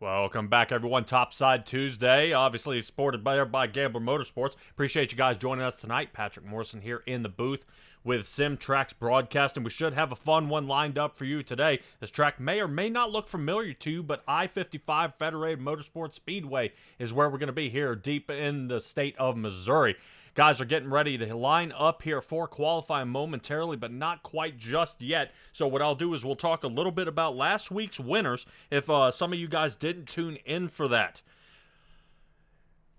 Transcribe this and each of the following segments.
Welcome back, everyone. Topside Tuesday, obviously supported by Gambler Motorsports. Appreciate you guys joining us tonight. Patrick Morrison here in the booth with Sim Tracks Broadcasting. We should have a fun one lined up for you today. This track may or may not look familiar to you, but I-55 Federated Motorsports Speedway is where we're going to be here deep in the state of Missouri. Guys are getting ready to line up here for qualifying momentarily, but not quite just yet. So what I'll do is we'll talk a little bit about last week's winners, if some of you guys didn't tune in for that.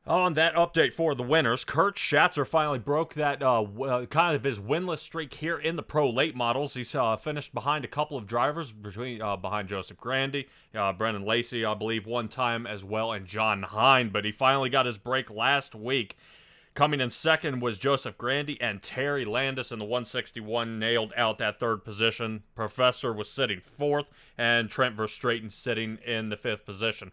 On that update for the winners, Kurt Schatzer finally broke that kind of his winless streak here in the pro late models. He's finished behind a couple of drivers, behind Joseph Grandy, Brennan Lacey, I believe, one time as well, and John Hine. But he finally got his break last week. Coming in second was Joseph Grandy, and Terry Landis in the 161 nailed out that third position. Professor was sitting fourth, and Trent Verstraeten sitting in the fifth position,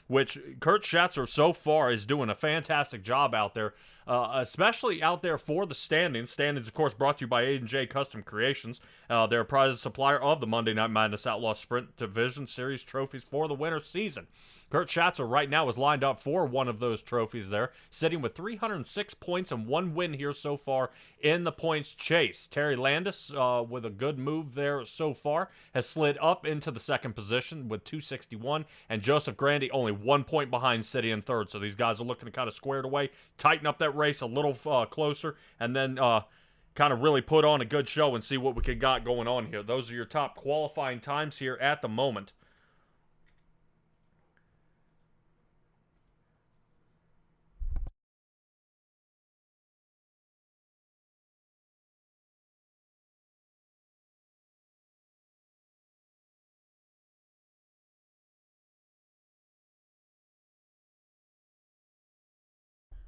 which Kurt Schatzer so far is doing a fantastic job out there, especially out there for the standings. Standings, of course, brought to you by A&J Custom Creations. They're a prize supplier of the Monday Night Madness Outlaw Sprint Division Series trophies for the winter season. Kurt Schatzer right now is lined up for one of those trophies there, sitting with 306 points and one win here so far in the points chase. Terry Landis, with a good move there so far, has slid up into the second position with 261, and Joseph Grandy only 1 point behind, sitting in third. So these guys are looking to kind of square it away, tighten up that race a little closer, and then kind of really put on a good show and see what we got going on here. Those are your top qualifying times here at the moment.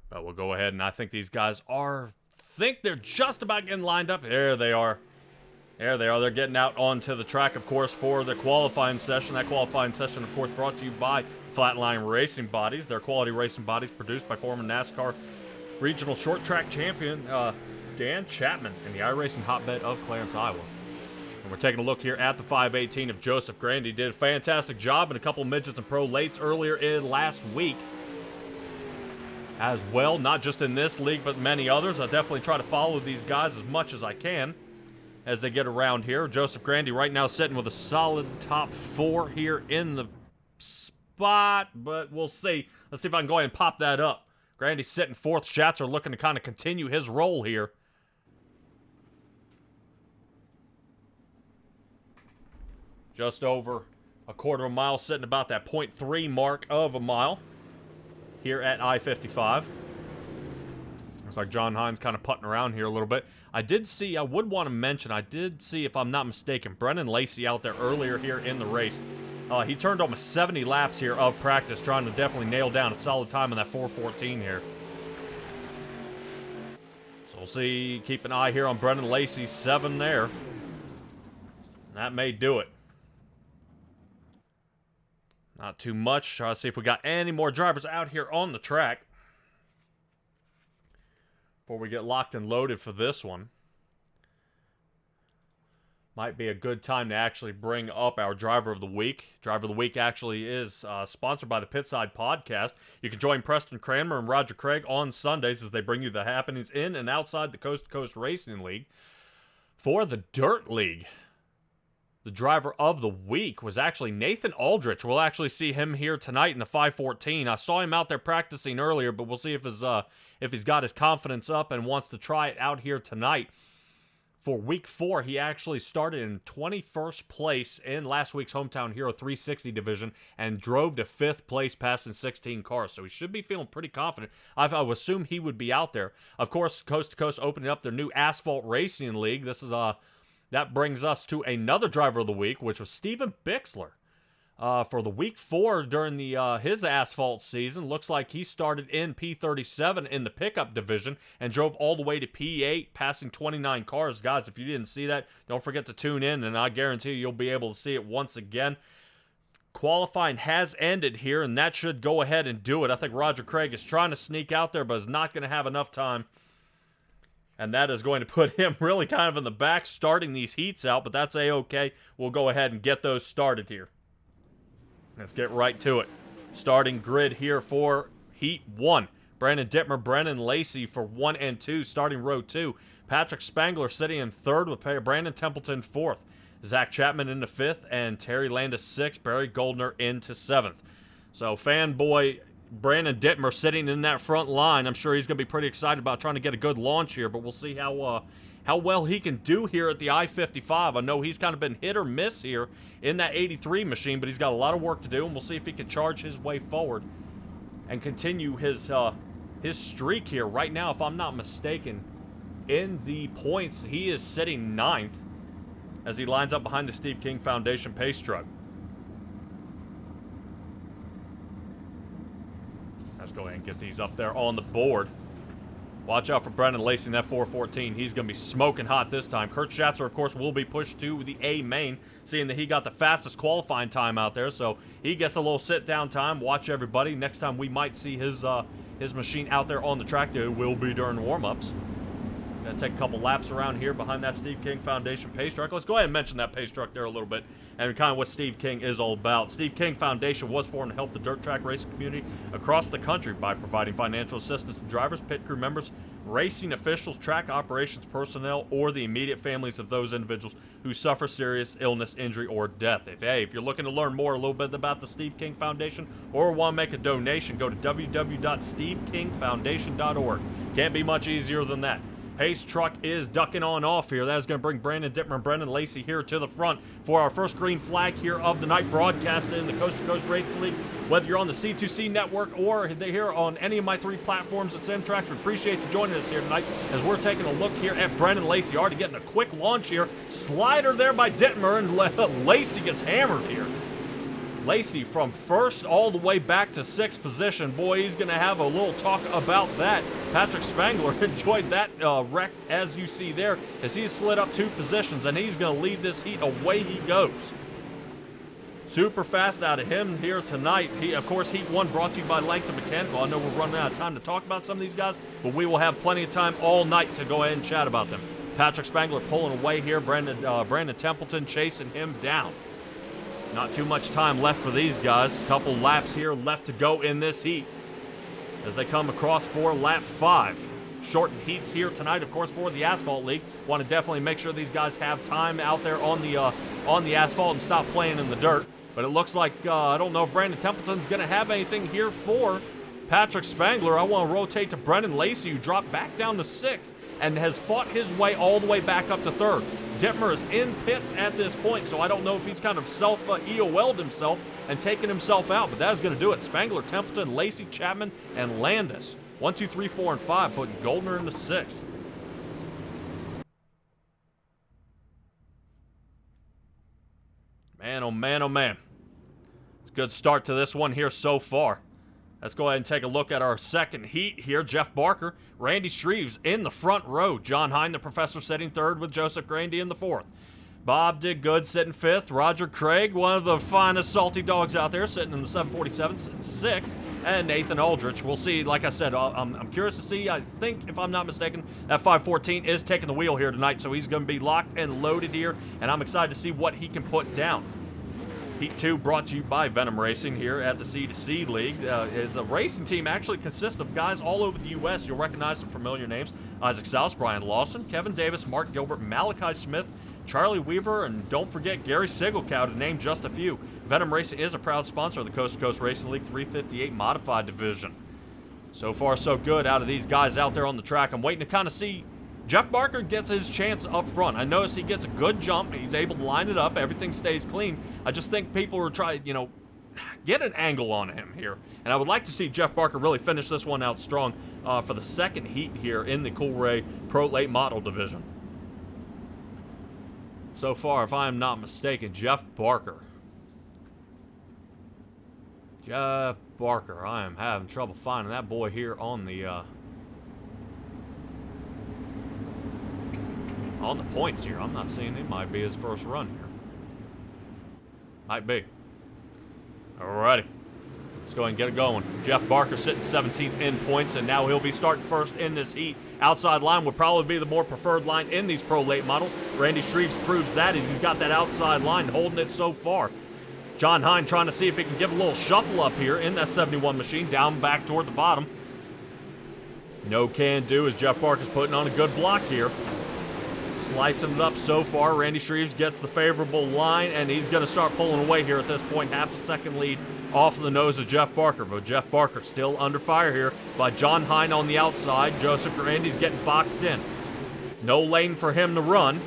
But we'll go ahead, and I think these guys think they're just about getting lined up. There they are. There they are. They're getting out onto the track, of course, for the qualifying session. That qualifying session, of course, brought to you by Flatline Racing Bodies. They're quality racing bodies produced by former NASCAR regional short track champion Dan Chapman in the iRacing hotbed of Clarence, Iowa. And we're taking a look here at the 518 of Joseph Grandy. Did a fantastic job in a couple of midgets and pro lates earlier in last week as well, not just in this league, but many others. I definitely try to follow these guys as much as I can as they get around here. Joseph Grandy right now sitting with a solid top four here in the spot, but we'll see. Let's see if I can go ahead and pop that up. Grandy sitting fourth. Schatzer looking to kind of continue his role here. Just over a quarter of a mile, sitting about that 0.3 mark of a mile here at I-55. Looks like John Hines kind of putting around here a little bit. I would want to mention, I did see, if I'm not mistaken, Brennan Lacey out there earlier here in the race. He turned almost 70 laps here of practice, trying to definitely nail down a solid time in that 4:14 here. So we'll see, keep an eye here on Brennan Lacey, 7 there. That may do it. Not too much. Try to see if we got any more drivers out here on the track before we get locked and loaded for this one. Might be a good time to actually bring up our Driver of the Week. Driver of the Week actually is sponsored by the Pitside Podcast. You can join Preston Cranmer and Roger Craig on Sundays as they bring you the happenings in and outside the Coast2Coast Racing League. For the Dirt League, the Driver of the Week was actually Nathan Aldrich. We'll actually see him here tonight in the 5:14. I saw him out there practicing earlier, but we'll see if he's got his confidence up and wants to try it out here tonight. For week 4, he actually started in 21st place in last week's Hometown Hero 360 division and drove to 5th place, passing 16 cars. So he should be feeling pretty confident. I would assume he would be out there. Of course, Coast to Coast opening up their new Asphalt Racing League. This is That brings us to another Driver of the Week, which was Steven Bixler. For the week 4 during his asphalt season, looks like he started in P37 in the pickup division and drove all the way to P8, passing 29 cars. Guys, if you didn't see that, don't forget to tune in, and I guarantee you'll be able to see it once again. Qualifying has ended here, and that should go ahead and do it. I think Roger Craig is trying to sneak out there, but is not going to have enough time. And that is going to put him really kind of in the back starting these heats out, but that's A-okay. We'll go ahead and get those started here. Let's get right to it. starting grid here for Heat 1. Brandon Dittmer, Brennan Lacey for 1 and 2, starting row 2. Patrick Spangler sitting in 3rd with Brandon Templeton 4th. Zach Chapman into 5th, and Terry Landis 6th. Barry Goldner into 7th. So fanboy Brandon Dittmer sitting in that front line. I'm sure he's going to be pretty excited about trying to get a good launch here, but we'll see how well he can do here at the I-55. I know he's kind of been hit or miss here in that 83 machine, but he's got a lot of work to do, and we'll see if he can charge his way forward and continue his streak here. Right now, if I'm not mistaken, in the points, he is sitting 9th as he lines up behind the Steve King Foundation pace truck. Let's go ahead and get these up there on the board. Watch out for Brendan Lacey in that 414. He's going to be smoking hot this time. Kurt Schatzer, of course, will be pushed to the A main, seeing that he got the fastest qualifying time out there. So he gets a little sit-down time. Watch everybody. Next time we might see his machine out there on the track. It will be during warm-ups. Going to take a couple laps around here behind that Steve King Foundation pace truck. Let's go ahead and mention that pace truck there a little bit and kind of what Steve King is all about. Steve King Foundation was formed to help the dirt track racing community across the country by providing financial assistance to drivers, pit crew members, racing officials, track operations personnel, or the immediate families of those individuals who suffer serious illness, injury, or death. If you're looking to learn more a little bit about the Steve King Foundation or want to make a donation, go to www.stevekingfoundation.org. Can't be much easier than that. Pace truck is ducking on off here. That is going to bring Brandon Dittmer and Brendan Lacey here to the front for our first green flag here of the night, broadcasted in the Coast2Coast Racing League. Whether you're on the C2C network or they're here on any of my 3 platforms at Simtrax, we appreciate you joining us here tonight as we're taking a look here at Brendan Lacey. Already getting a quick launch here. Slider there by Dittmer, and Lacey gets hammered here. Lacey from 1st all the way back to 6th position. Boy, he's going to have a little talk about that. Patrick Spangler enjoyed that wreck, as you see there, as he slid up 2 positions, and he's going to lead this heat. Away he goes. Super fast out of him here tonight. Of course, Heat 1 brought to you by Langton Mechanical. I know we're running out of time to talk about some of these guys, but we will have plenty of time all night to go ahead and chat about them. Patrick Spangler pulling away here. Brandon Templeton chasing him down. Not too much time left for these guys. A couple laps here left to go in this heat as they come across for lap 5. Shortened heats here tonight, of course, for the Asphalt League. Want to definitely make sure these guys have time out there on the asphalt and stop playing in the dirt. But it looks like, I don't know if Brandon Templeton's going to have anything here for Patrick Spangler. I want to rotate to Brendan Lacey, who dropped back down to 6th and has fought his way all the way back up to 3rd. Dittmer is in pits at this point, so I don't know if he's kind of EOL'd himself and taken himself out, but that's going to do it. Spangler, Templeton, Lacey, Chapman, and Landis. 1, 2, 3, 4, and 5, putting Goldner into 6th. Man, oh man, oh man. It's a good start to this one here so far. Let's go ahead and take a look at our second heat here. Jeff Barker, Randy Shreves in the front row. John Hine, the professor, sitting 3rd with Joseph Grandy in the 4th. Bob did good, sitting 5th. Roger Craig, one of the finest salty dogs out there, sitting in the 747, sitting 6th. And Nathan Aldrich. We'll see, like I said, I'm curious to see. I think, if I'm not mistaken, that 514 is taking the wheel here tonight, so he's going to be locked and loaded here, and I'm excited to see what he can put down. Heat 2 brought to you by Venom Racing here at the C2C League. It's a racing team actually consists of guys all over the U.S. You'll recognize some familiar names. Isaac Souse, Brian Lawson, Kevin Davis, Mark Gilbert, Malachi Smith, Charlie Weaver, and don't forget Gary Sigelkow, to name just a few. Venom Racing is a proud sponsor of the Coast2Coast Racing League 358 Modified Division. So far, so good out of these guys out there on the track. I'm waiting to kind of see. Jeff Barker gets his chance up front. I notice he gets a good jump. He's able to line it up. Everything stays clean. I just think people are trying, get an angle on him here. And I would like to see Jeff Barker really finish this one out strong for the second heat here in the Coolray Pro Late Model Division. So far, if I am not mistaken, Jeff Barker. Jeff Barker. I am having trouble finding that boy here on the points here. I'm not seeing it. Might be his first run here. Might be. Alrighty. Let's go ahead and get it going. Jeff Barker sitting 17th in points, and now he'll be starting first in this heat. Outside line would probably be the more preferred line in these pro late models. Randy Shreves proves that as he's got that outside line holding it so far. John Hine trying to see if he can give a little shuffle up here in that 71 machine, down back toward the bottom. No can do as Jeff Barker's putting on a good block here. Slicing it up so far. Randy Shreves gets the favorable line, and he's going to start pulling away here at this point. Half a second lead off of the nose of Jeff Barker, but Jeff Barker still under fire here by John Hine on the outside. Joseph Grandy's getting boxed in. No lane for him to run.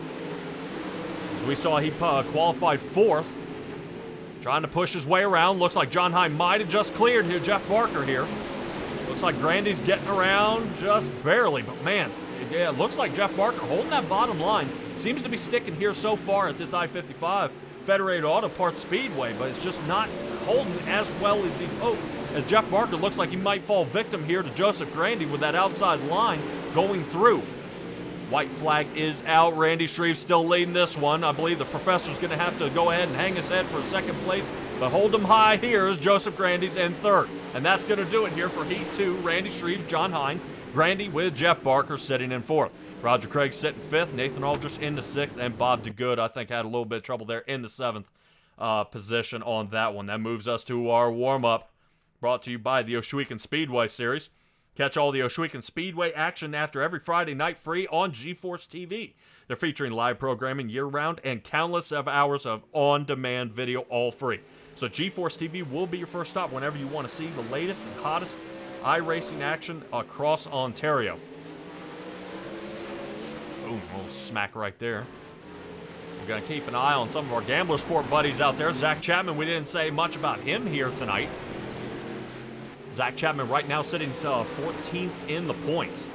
As we saw, he qualified 4th. Trying to push his way around. Looks like John Hine might have just cleared here, Jeff Barker here. Looks like Grandy's getting around just barely, but man, yeah, it looks like Jeff Barker holding that bottom line. Seems to be sticking here so far at this I-55 Federated Auto Parts Speedway, but it's just not holding as well as he hoped. As Jeff Barker looks like he might fall victim here to Joseph Grandy with that outside line going through. White flag is out. Randy Shreves still leading this one. I believe the professor's going to have to go ahead and hang his head for second place, but hold him high here as Joseph Grandy's in 3rd. And that's going to do it here for Heat 2. Randy Shreves, John Hine, Grandy with Jeff Barker sitting in 4th. Roger Craig sitting 5th, Nathan Aldrich into 6th, and Bob DeGood, I think, had a little bit of trouble there in the 7th position on that one. That moves us to our warm-up, brought to you by the Ohsweken Speedway Series. Catch all the Ohsweken Speedway action after every Friday night free on GeForce TV. They're featuring live programming year-round and countless of hours of on-demand video, all free. So GeForce TV will be your first stop whenever you want to see the latest and hottest iRacing action across Ontario. Boom, a little smack right there. We're going to keep an eye on some of our Gambler Sport buddies out there. Zach Chapman, we didn't say much about him here tonight. Zach Chapman right now sitting 14th in the points.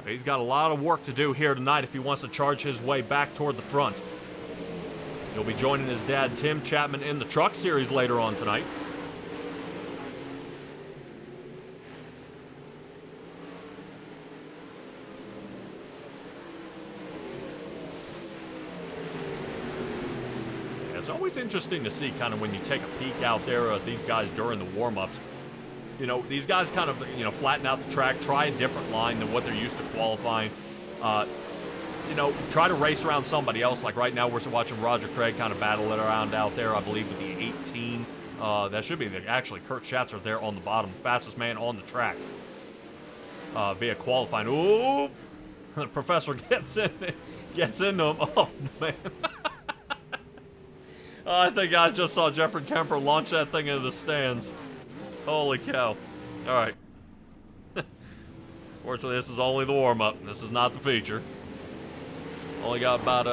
He's got a lot of work to do here tonight if he wants to charge his way back toward the front. He'll be joining his dad, Tim Chapman, in the Truck Series later on tonight. It's always interesting to see kind of when you take a peek out there at these guys during the warm-ups. You know, these guys kind of, flatten out the track, try a different line than what they're used to qualifying. Try to race around somebody else. Like right now we're watching Roger Craig kind of battle it around out there, I believe, with the 18. That should be actually Kurt Schatzer there on the bottom, the fastest man on the track via qualifying. Ooh! The professor gets into him. Oh, man. I think I just saw Jeffrey Kemper launch that thing into the stands. Holy cow. All right. Fortunately, this is only the warm-up. This is not the feature. Only got about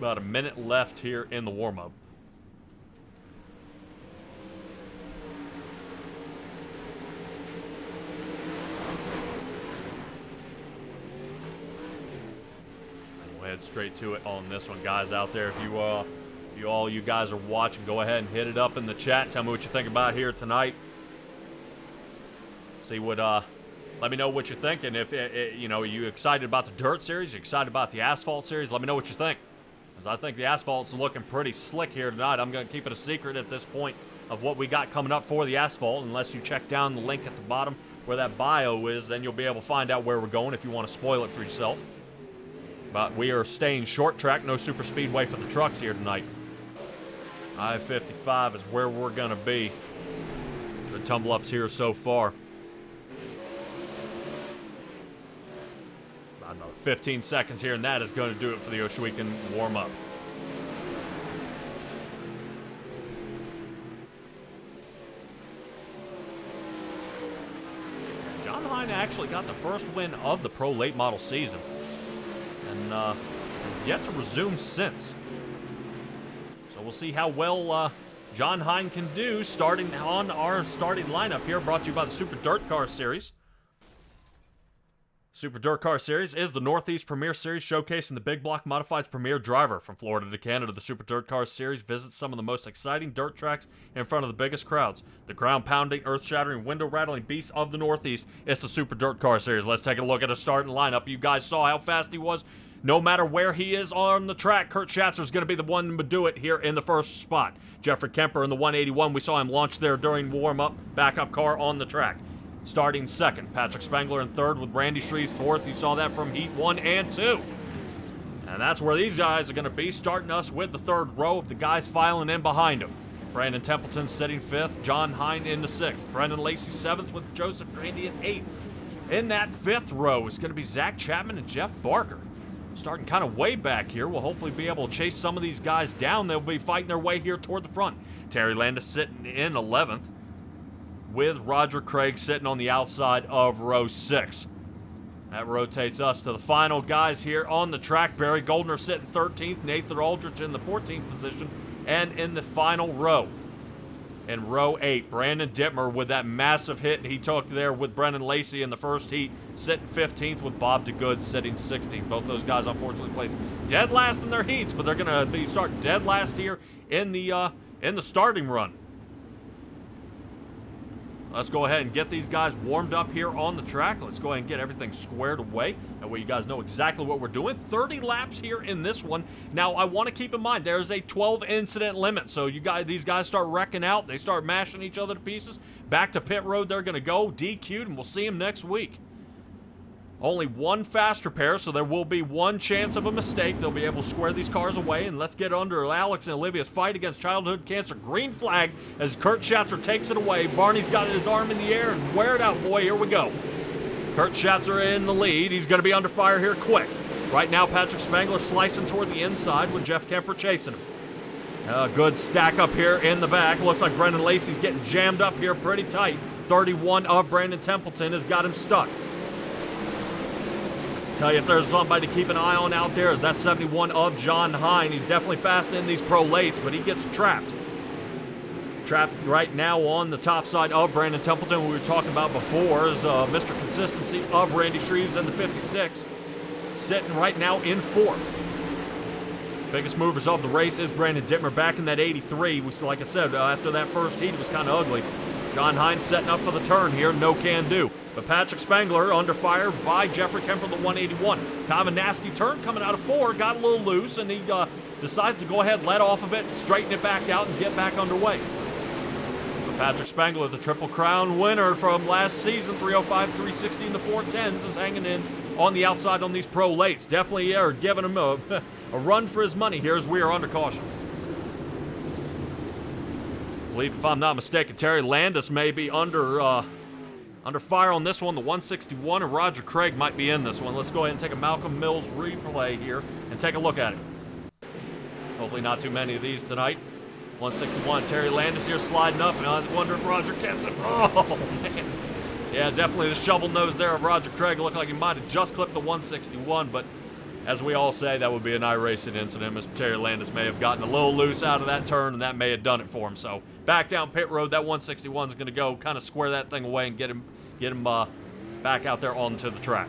a minute left here in the warm-up. We'll head straight to it on this one, guys out there. If you guys are watching, go ahead and hit it up in the chat. Tell me what you think about here tonight. See what let me know what you're thinking. If are you excited about the dirt series, you excited about the asphalt series, let me know what you think, because I think the asphalt's looking pretty slick here tonight. I'm going to keep it a secret at this point of what we got coming up for the asphalt, unless you check down the link at the bottom where that bio is. Then you'll be able to find out where we're going if you want to spoil it for yourself. But we are staying short track, no super speedway for the trucks here tonight. I-55 is where we're going to be. The tumble-ups here so far. About another 15 seconds here, and that is going to do it for the Ohsweken warm-up. John Hine actually got the first win of the Pro Late Model season, and has yet to resume since. So we'll see how well John Hine can do starting on our starting lineup here, brought to you by the Super Dirt Car Series. Super Dirt Car Series is the Northeast Premier Series showcasing the big block modifieds premier driver. From Florida to Canada, the Super Dirt Car Series visits some of the most exciting dirt tracks in front of the biggest crowds. The ground-pounding, earth-shattering, window-rattling beast of the Northeast is the Super Dirt Car Series. Let's take a look at a starting lineup. You guys saw how fast he was. No matter where he is on the track, Kurt Schatzer is going to be the one to do it here in the first spot. Jeffrey Kemper in the 181. We saw him launch there during warm-up. Backup car on the track. Starting second, Patrick Spangler in third with Randy Shreves fourth. You saw that from Heat 1 and 2. And that's where these guys are going to be, starting us with the third row of the guys filing in behind them. Brandon Templeton sitting 5th, John Hine in the 6th, Brendan Lacey 7th with Joseph Grandy in 8th. In that 5th row is going to be Zach Chapman and Jeff Barker. Starting kind of way back here. We'll hopefully be able to chase some of these guys down. They'll be fighting their way here toward the front. Terry Landis sitting in 11th with Roger Craig sitting on the outside of row 6. That rotates us to the final guys here on the track. Barry Goldner sitting 13th, Nathan Aldrich in the 14th position, and in the final row, in row 8, Brandon Dittmer with that massive hit he took there with Brendan Lacey in the first heat, sitting 15th with Bob DeGood sitting 16th. Both those guys unfortunately placed dead last in their heats, but they're going to be starting dead last here in the starting run. Let's go ahead and get these guys warmed up here on the track. Let's go ahead and get everything squared away. That way you guys know exactly what we're doing. 30 laps here in this one. Now, I want to keep in mind, there's a 12 incident limit. So these guys start wrecking out. They start mashing each other to pieces. Back to pit road, they're going to go DQ'd, and we'll see them next week. Only one fast repair, so there will be one chance of a mistake. They'll be able to square these cars away, and let's get under Alex and Olivia's fight against childhood cancer. Green flag as Kurt Schatzer takes it away. Barney's got his arm in the air, and wear it out, boy. Here we go. Kurt Schatzer in the lead. He's going to be under fire here quick. Right now, Patrick Spangler slicing toward the inside with Jeff Kemper chasing him. A good stack up here in the back. Looks like Brendan Lacey's getting jammed up here pretty tight. 31 of Brandon Templeton has got him stuck. Tell you if there's somebody to keep an eye on out there is that 71 of John Hine. He's definitely fast in these pro lates, but he gets trapped. Trapped right now on the top side of Brandon Templeton, we were talking about before, is Mr. Consistency of Randy Shreves in the 56. Sitting right now in 4th. Biggest movers of the race is Brandon Dittmer back in that 83. Like I said, after that first heat, it was kind of ugly. John Hine setting up for the turn here, no can do. But Patrick Spangler under fire by Jeffrey Kemper, the 181. Kind of a nasty turn coming out of 4, got a little loose, and he decides to go ahead, let off of it, straighten it back out, and get back underway. But Patrick Spangler, the Triple Crown winner from last season, 305, 360 in the 410s, is hanging in on the outside on these pro lates. Definitely are giving him a run for his money here as we are under caution. I believe, if I'm not mistaken, Terry Landis may be under fire on this one. The 161, and Roger Craig might be in this one. Let's go ahead and take a Malcolm Mills replay here and take a look at it. Hopefully not too many of these tonight. 161, Terry Landis here sliding up, and I wonder if Roger gets it. Oh, man. Yeah, definitely the shovel nose there of Roger Craig. Looked like he might have just clipped the 161, but as we all say, that would be an iRacing incident. Mr. Terry Landis may have gotten a little loose out of that turn, and that may have done it for him. So back down pit road, that 161 is going to go kind of square that thing away and get him back out there onto the track.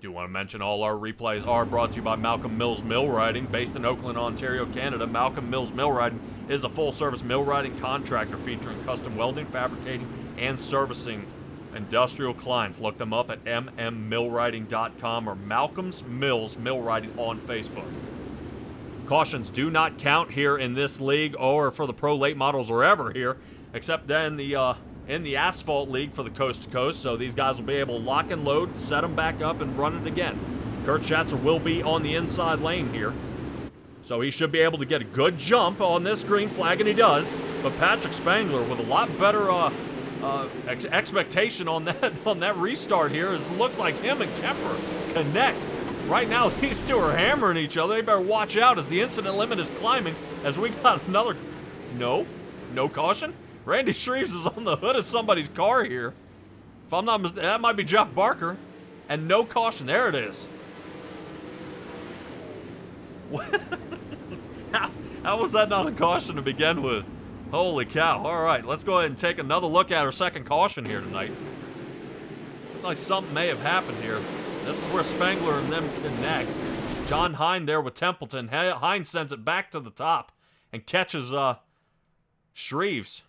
Do want to mention all our replays are brought to you by Malcolm Mills Millwrighting, based in Oakland, Ontario, Canada. Malcolm Mills Millwrighting is a full-service millwrighting contractor featuring custom welding, fabricating, and servicing industrial clients. Look them up at mmmillwrighting.com or Malcolm's Mills Millwrighting on Facebook. Cautions do not count here in this league or for the pro late models or ever here, except then in the asphalt league for the Coast to Coast, so these guys will be able to lock and load, set them back up, and run it again. Kurt Schatzer will be on the inside lane here, so he should be able to get a good jump on this green flag, and he does. But Patrick Spangler with a lot better expectation on that restart here. It looks like him and Kemper connect. Right now, these two are hammering each other. They better watch out as the incident limit is climbing, as we got another... No caution? Randy Shreves is on the hood of somebody's car here. If I'm not mistaken, that might be Jeff Barker. And no caution. There it is. How was that not a caution to begin with? Holy cow. All right, let's go ahead and take another look at our second caution here tonight. Looks like something may have happened here. This is where Spangler and them connect. John Hine there with Templeton. Hine sends it back to the top and catches Shreves.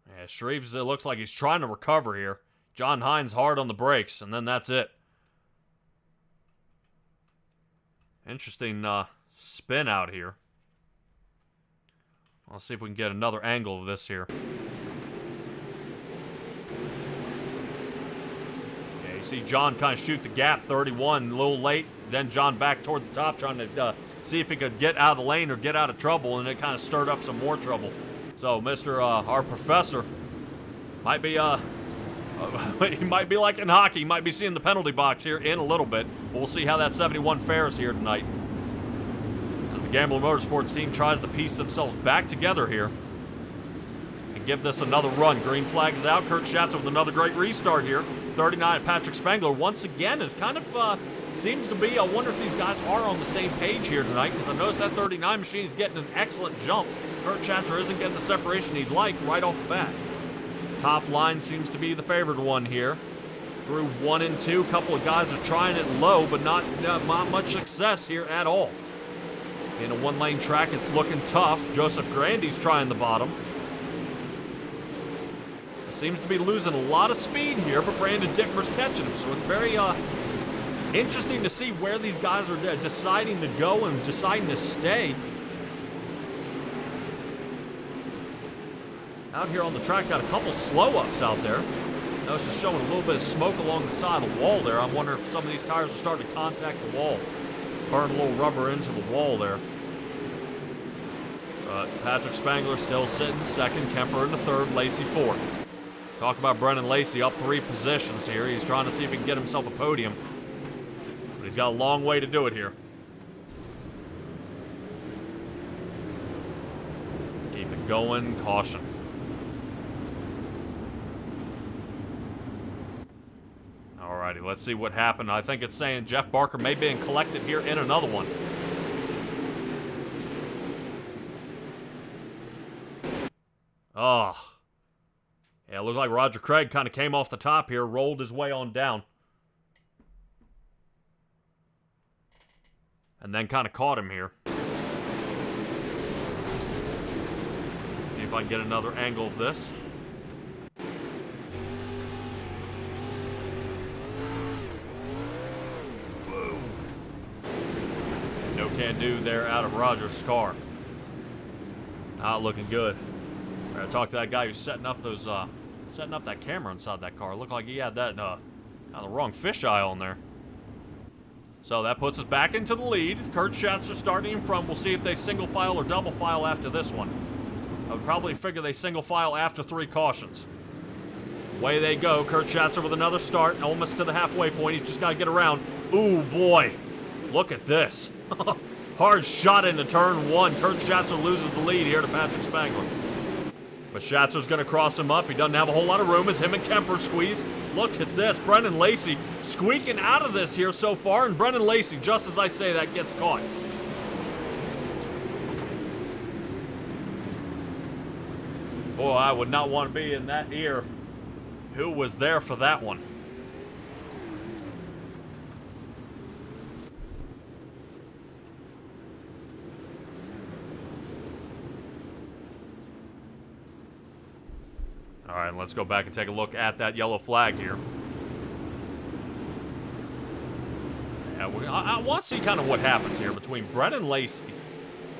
Yeah, Shreves, it looks like he's trying to recover here. John Hine's hard on the brakes, and then that's it. Interesting spin out here. Let's see if we can get another angle of this here. Yeah, you see John kind of shoot the gap, 31, a little late. Then John back toward the top, trying to see if he could get out of the lane or get out of trouble, and it kind of stirred up some more trouble. So Mr. Our professor might be he might be like in hockey. He might be seeing the penalty box here in a little bit. But we'll see how that 71 fares here tonight, as the Gambler Motorsports team tries to piece themselves back together here and give this another run. Green flag is out. Kurt Schatzer with another great restart here. 39, Patrick Spangler once again is kind of seems to be. I wonder if these guys are on the same page here tonight, because I noticed that 39 machine is getting an excellent jump. Kurt Schatzer isn't getting the separation he'd like right off the bat. Top line seems to be the favored one here. Through 1 and 2, a couple of guys are trying it low, but not much success here at all. In a one-lane track, it's looking tough. Joseph Grandy's trying the bottom. Seems to be losing a lot of speed here, but Brandon Dickmer's catching him, so it's very interesting to see where these guys are deciding to go and deciding to stay. Out here on the track, got a couple slow-ups out there. Notice it's showing a little bit of smoke along the side of the wall there. I'm wondering if some of these tires are starting to contact the wall. Burn a little rubber into the wall there. Patrick Spangler still sitting second, Kemper in the third, Lacey fourth. Talk about Brennan Lacey up 3 positions here. He's trying to see if he can get himself a podium. But he's got a long way to do it here. Keep it going, caution. Alrighty, let's see what happened. I think it's saying Jeff Barker may be collected here in another one. Oh. Yeah, it looked like Roger Craig kind of came off the top here, rolled his way on down. And then kind of caught him here. See if I can get another angle of this. Boom. No can do there out of Roger's car. Not looking good. I talked to that guy who's setting up those, setting up that camera inside that car. Looked like he had that, kind of the wrong fisheye on there. So that puts us back into the lead. Kurt Schatzer starting in front. We'll see if they single file or double file after this one. I would probably figure they single file after 3 cautions. Away they go. Kurt Schatzer with another start, almost to the halfway point. He's just got to get around. Ooh, boy. Look at this. Hard shot into turn 1. Kurt Schatzer loses the lead here to Patrick Spangler. But Schatzer's going to cross him up. He doesn't have a whole lot of room as him and Kemper squeeze. Look at this. Brennan Lacey squeaking out of this here so far. And Brennan Lacey, just as I say that, gets caught. Boy, I would not want to be in that ear. Who was there for that one? All right, let's go back and take a look at that yellow flag here. Yeah, I want to see kind of what happens here between Brennan Lacey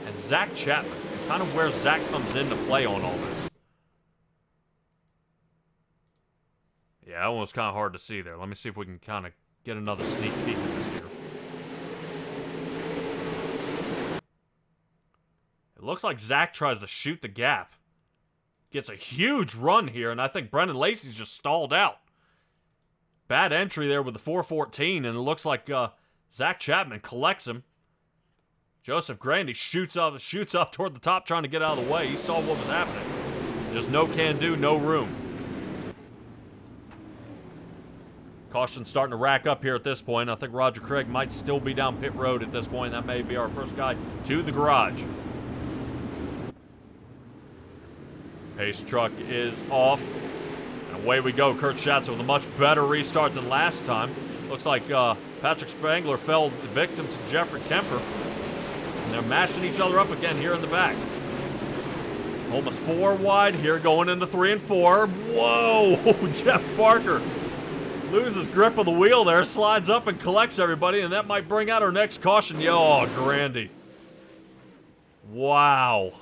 and Zach Chapman, and kind of where Zach comes into play on all this. Yeah, that one was kind of hard to see there. Let me see if we can kind of get another sneak peek at this here. It looks like Zach tries to shoot the gap. Gets a huge run here, and I think Brennan Lacey's just stalled out. Bad entry there with the 414, and it looks like Zach Chapman collects him. Joseph Grandy shoots up toward the top, trying to get out of the way. He saw what was happening. Just no can do, no room. Caution starting to rack up here at this point. I think Roger Craig might still be down pit road at this point. That may be our first guy to the garage. Pace truck is off. And away we go. Kurt Schatzer with a much better restart than last time. Looks like Patrick Spangler fell victim to Jeffrey Kemper. And they're mashing each other up again here in the back. Almost 4 wide here, going into 3 and 4. Whoa! Jeff Barker Loses grip of the wheel there, slides up and collects everybody, and that might bring out our next caution. Oh, Grandy. Wow.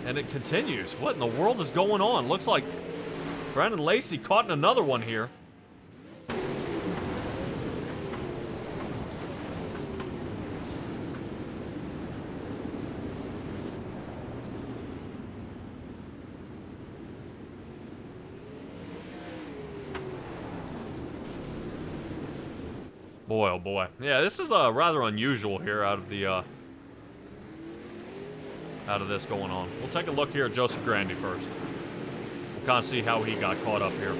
And it continues. What in the world is going on? Looks like Brandon Lacey caught in another one here. Boy, oh boy. Yeah, this is rather unusual here out of this going on. We'll take a look here at Joseph Grandy first. We'll kind of see how he got caught up here.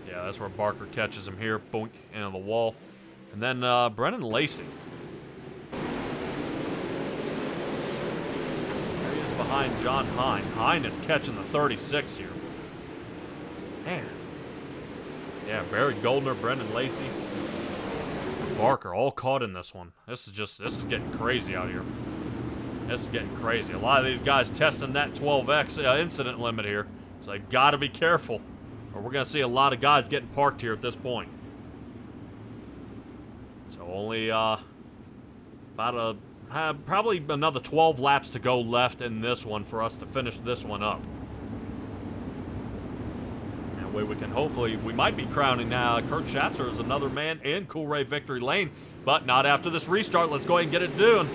Yeah, that's where Barker catches him here. Boink, into the wall. And then Brennan Lacey. There he is behind John Hine. Hine is catching the 36 here. Man. Yeah, Barry Goldner, Brendan Lacey, Barker, all caught in this one. This is getting crazy out here. This is getting crazy. A lot of these guys testing that 12X incident limit here. So they gotta be careful, or we're gonna see a lot of guys getting parked here at this point. So only probably another 12 laps to go left in this one for us to finish this one up. We can hopefully, we might be crowning now Kurt Schatzer as another man in Coolray Victory Lane, but not after this restart. Let's go ahead and get it done.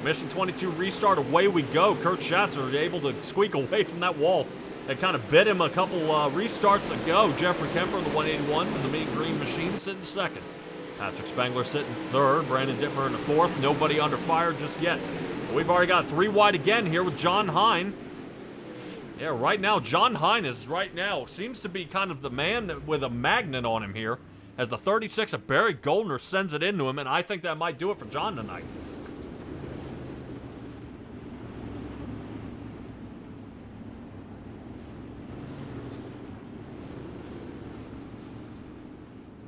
Mission 22 restart, away we go. Kurt Schatzer able to squeak away from that wall. It kind of bit him a couple restarts ago. Jeffrey Kemper in the 181 and the Mean Green Machine sitting second. Patrick Spangler sitting third. Brandon Dittmer in the fourth. Nobody under fire just yet. We've already got 3 wide again here with John Hine. Yeah, right now, John Hine is seems to be kind of the man with a magnet on him here, as the 36 of Barry Goldner sends it into him, and I think that might do it for John tonight.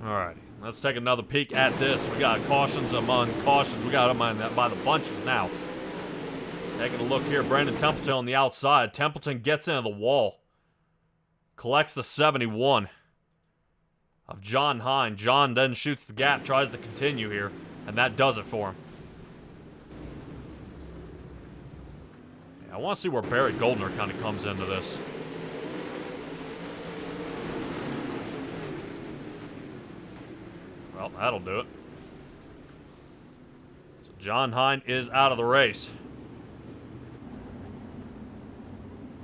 All right, let's take another peek at this. We got cautions among cautions. We got them by the bunches now. Taking a look here, Brandon Templeton on the outside. Templeton gets into the wall. Collects the 71 of John Hine. John then shoots the gap, tries to continue here, and that does it for him. Yeah, I want to see where Barry Goldner kind of comes into this. Well, that'll do it. So John Hine is out of the race.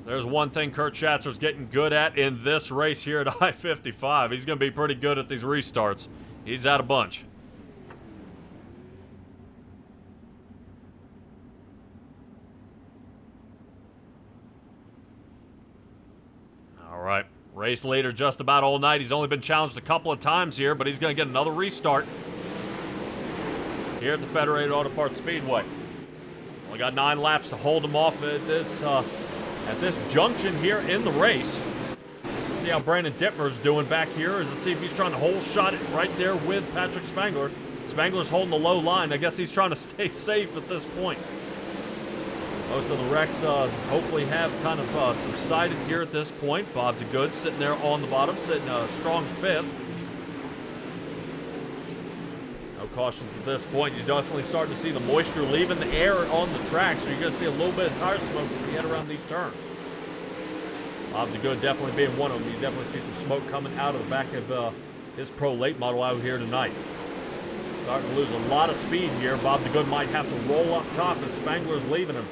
There's one thing Kurt Schatzer's getting good at in this race here at I-55. He's going to be pretty good at these restarts. He's out a bunch. All right. Race leader just about all night. He's only been challenged a couple of times here, but he's going to get another restart here at the Federated Auto Parts Speedway. Only got 9 laps to hold him off at this junction here in the race. Let's see how Brandon Dittmer's doing back here. Let's see if he's trying to hole shot it right there with Patrick Spangler. Spangler's holding the low line. I guess he's trying to stay safe at this point. Most of the wrecks hopefully have kind of subsided here at this point. Bob DeGood sitting there on the bottom, sitting strong 5th. No cautions at this point. You're definitely starting to see the moisture leaving the air on the track, so you're going to see a little bit of tire smoke as we head around these turns. Bob DeGood definitely being one of them. You definitely see some smoke coming out of the back of his Pro Late model out here tonight. Starting to lose a lot of speed here. Bob DeGood might have to roll up top as Spangler's leaving him.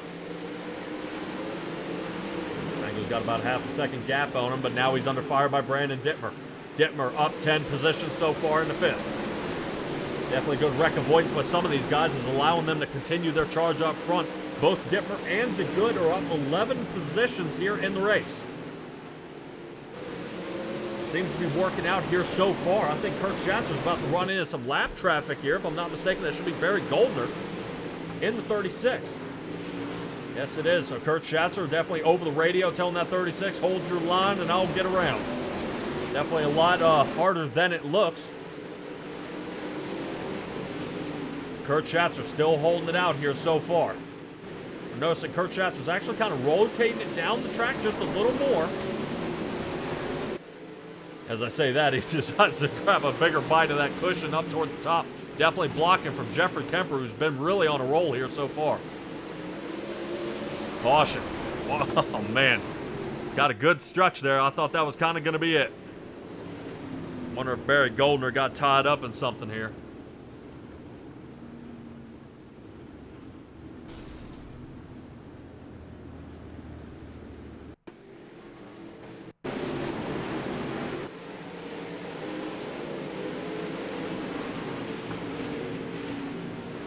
Spangler's got about half a second gap on him, but now he's under fire by Brandon Dittmer. Dittmer up 10 positions so far in the 5th. Definitely good wreck avoidance by some of these guys is allowing them to continue their charge up front. Both Dittmer and DeGood are up 11 positions here in the race. Seems to be working out here so far. I think Kurt Schatzer's about to run into some lap traffic here. If I'm not mistaken, that should be Barry Goldner in the 36. Yes, it is. So Kurt Schatzer definitely over the radio telling that 36, hold your line and I'll get around. Definitely a lot harder than it looks. Kurt Schatzer still holding it out here so far. Notice that Kurt Schatzer's actually kind of rotating it down the track just a little more. As I say that, he decides to grab a bigger bite of that cushion up toward the top. Definitely blocking from Jeffrey Kemper, who's been really on a roll here so far. Caution. Oh, man. Got a good stretch there. I thought that was kind of going to be it. Wonder if Barry Goldner got tied up in something here.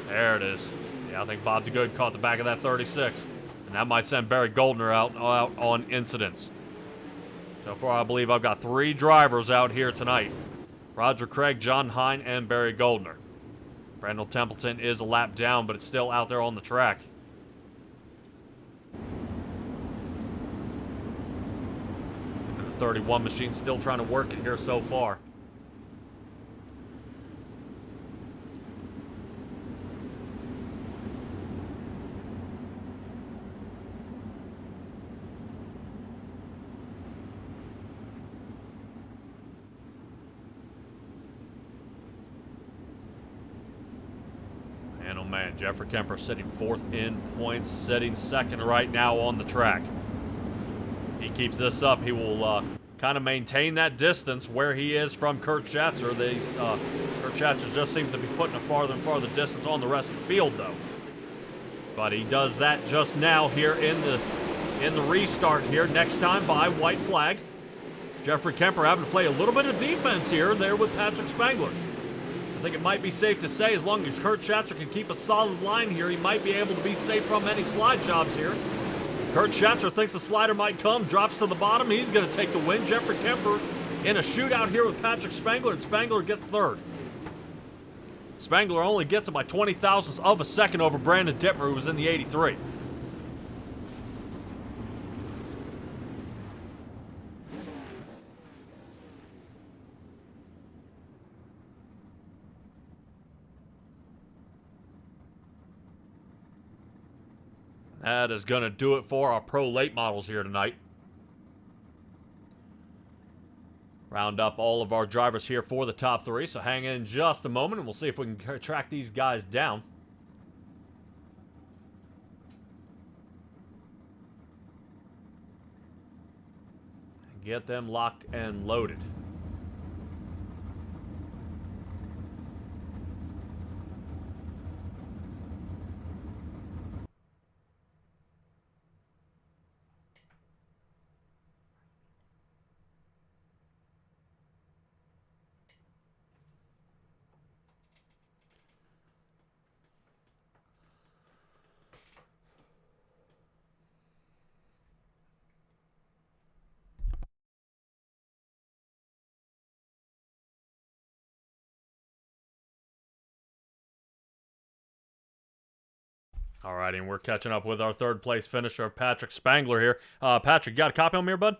There it is. Yeah, I think Bob DeGood caught the back of that 36. And that might send Barry Goldner out on incidents. So far, I believe I've got 3 drivers out here tonight. Roger Craig, John Hine, and Barry Goldner. Brandon Templeton is a lap down, but it's still out there on the track. And the 31 machine still trying to work it here so far. Oh man, Jeffrey Kemper sitting 4th in points, sitting 2nd right now on the track. He keeps this up, he will kind of maintain that distance where he is from Kurt Schatzer. Kurt Schatzer just seems to be putting a farther and farther distance on the rest of the field, though. But he does that just now here in the restart here. Next time by white flag. Jeffrey Kemper having to play a little bit of defense here there with Patrick Spangler. I think it might be safe to say, as long as Kurt Schatzer can keep a solid line here, he might be able to be safe from any slide jobs here. Kurt Schatzer thinks the slider might come, drops to the bottom. He's going to take the win. Jeffrey Kemper in a shootout here with Patrick Spangler, and Spangler gets 3rd. Spangler only gets it by 20 thousandths of a second over Brandon Dittmer, who was in the 83. That is going to do it for our pro late models here tonight. Round up all of our drivers here for the top 3, so hang in just a moment and we'll see if we can track these guys down. Get them locked and loaded. All right, and we're catching up with our 3rd place finisher, Patrick Spangler here. Patrick, you got a copy on me here, bud?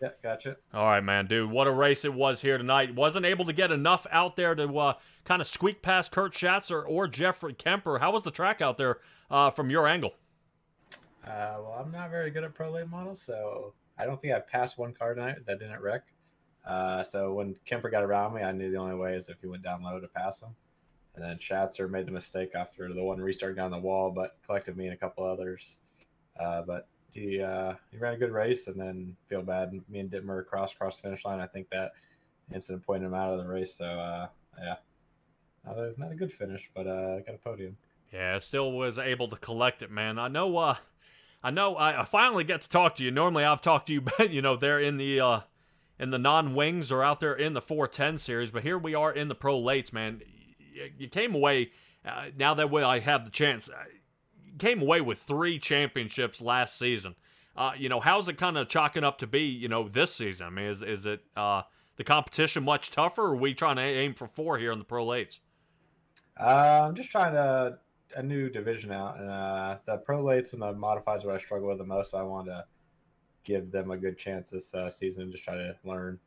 Yeah, gotcha. All right, man, dude. What a race it was here tonight. Wasn't able to get enough out there to kind of squeak past Kurt Schatzer or Jeffrey Kemper. How was the track out there from your angle? Well, I'm not very good at pro late models, so I don't think I passed one car tonight that didn't wreck. So when Kemper got around me, I knew the only way is if he went down low to pass him. And then Schatzer made the mistake after the one restart down the wall, but collected me and a couple others. But he ran a good race, and then feel bad. Me and Dittmer cross the finish line. I think that incident pointed him out of the race. So yeah, not a good finish, but got a podium. Yeah, still was able to collect it, man. I know. I finally get to talk to you. Normally, I've talked to you, there in the non-wings or out there in the 410 series, but here we are in the pro lates, man. You came away, now that I have the chance, you came away with 3 championships last season. How's it kind of chalking up to be, this season? I mean, is it the competition much tougher, or are we trying to aim for 4 here in the pro lates? I'm just trying a new division out, and the pro lates and the modifieds are what I struggle with the most, so I want to give them a good chance this season and just try to learn.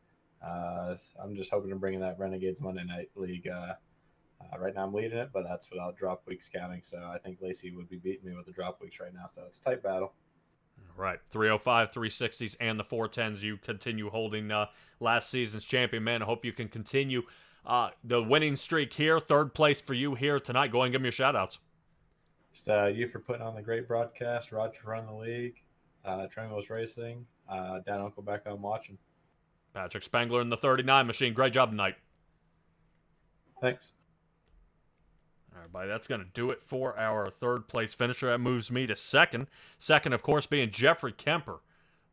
I'm just hoping to bring in that Renegades Monday Night League. Right now I'm leading it, but that's without drop weeks counting. So I think Lacey would be beating me with the drop weeks right now. So it's a tight battle. Right, 305, 360s, and the 410s. You continue holding last season's champion, man. I hope you can continue the winning streak here. Third place for you here tonight. Go ahead and give me your shout-outs. Just you for putting on the great broadcast, Roger for running the league, Coast2Coast Racing, Dad, Uncle back home watching. Patrick Spangler in the 39 machine. Great job tonight. Thanks. All right, buddy, that's going to do it for our third place finisher. That moves me to second. Second, of course, being Jeffrey Kemper.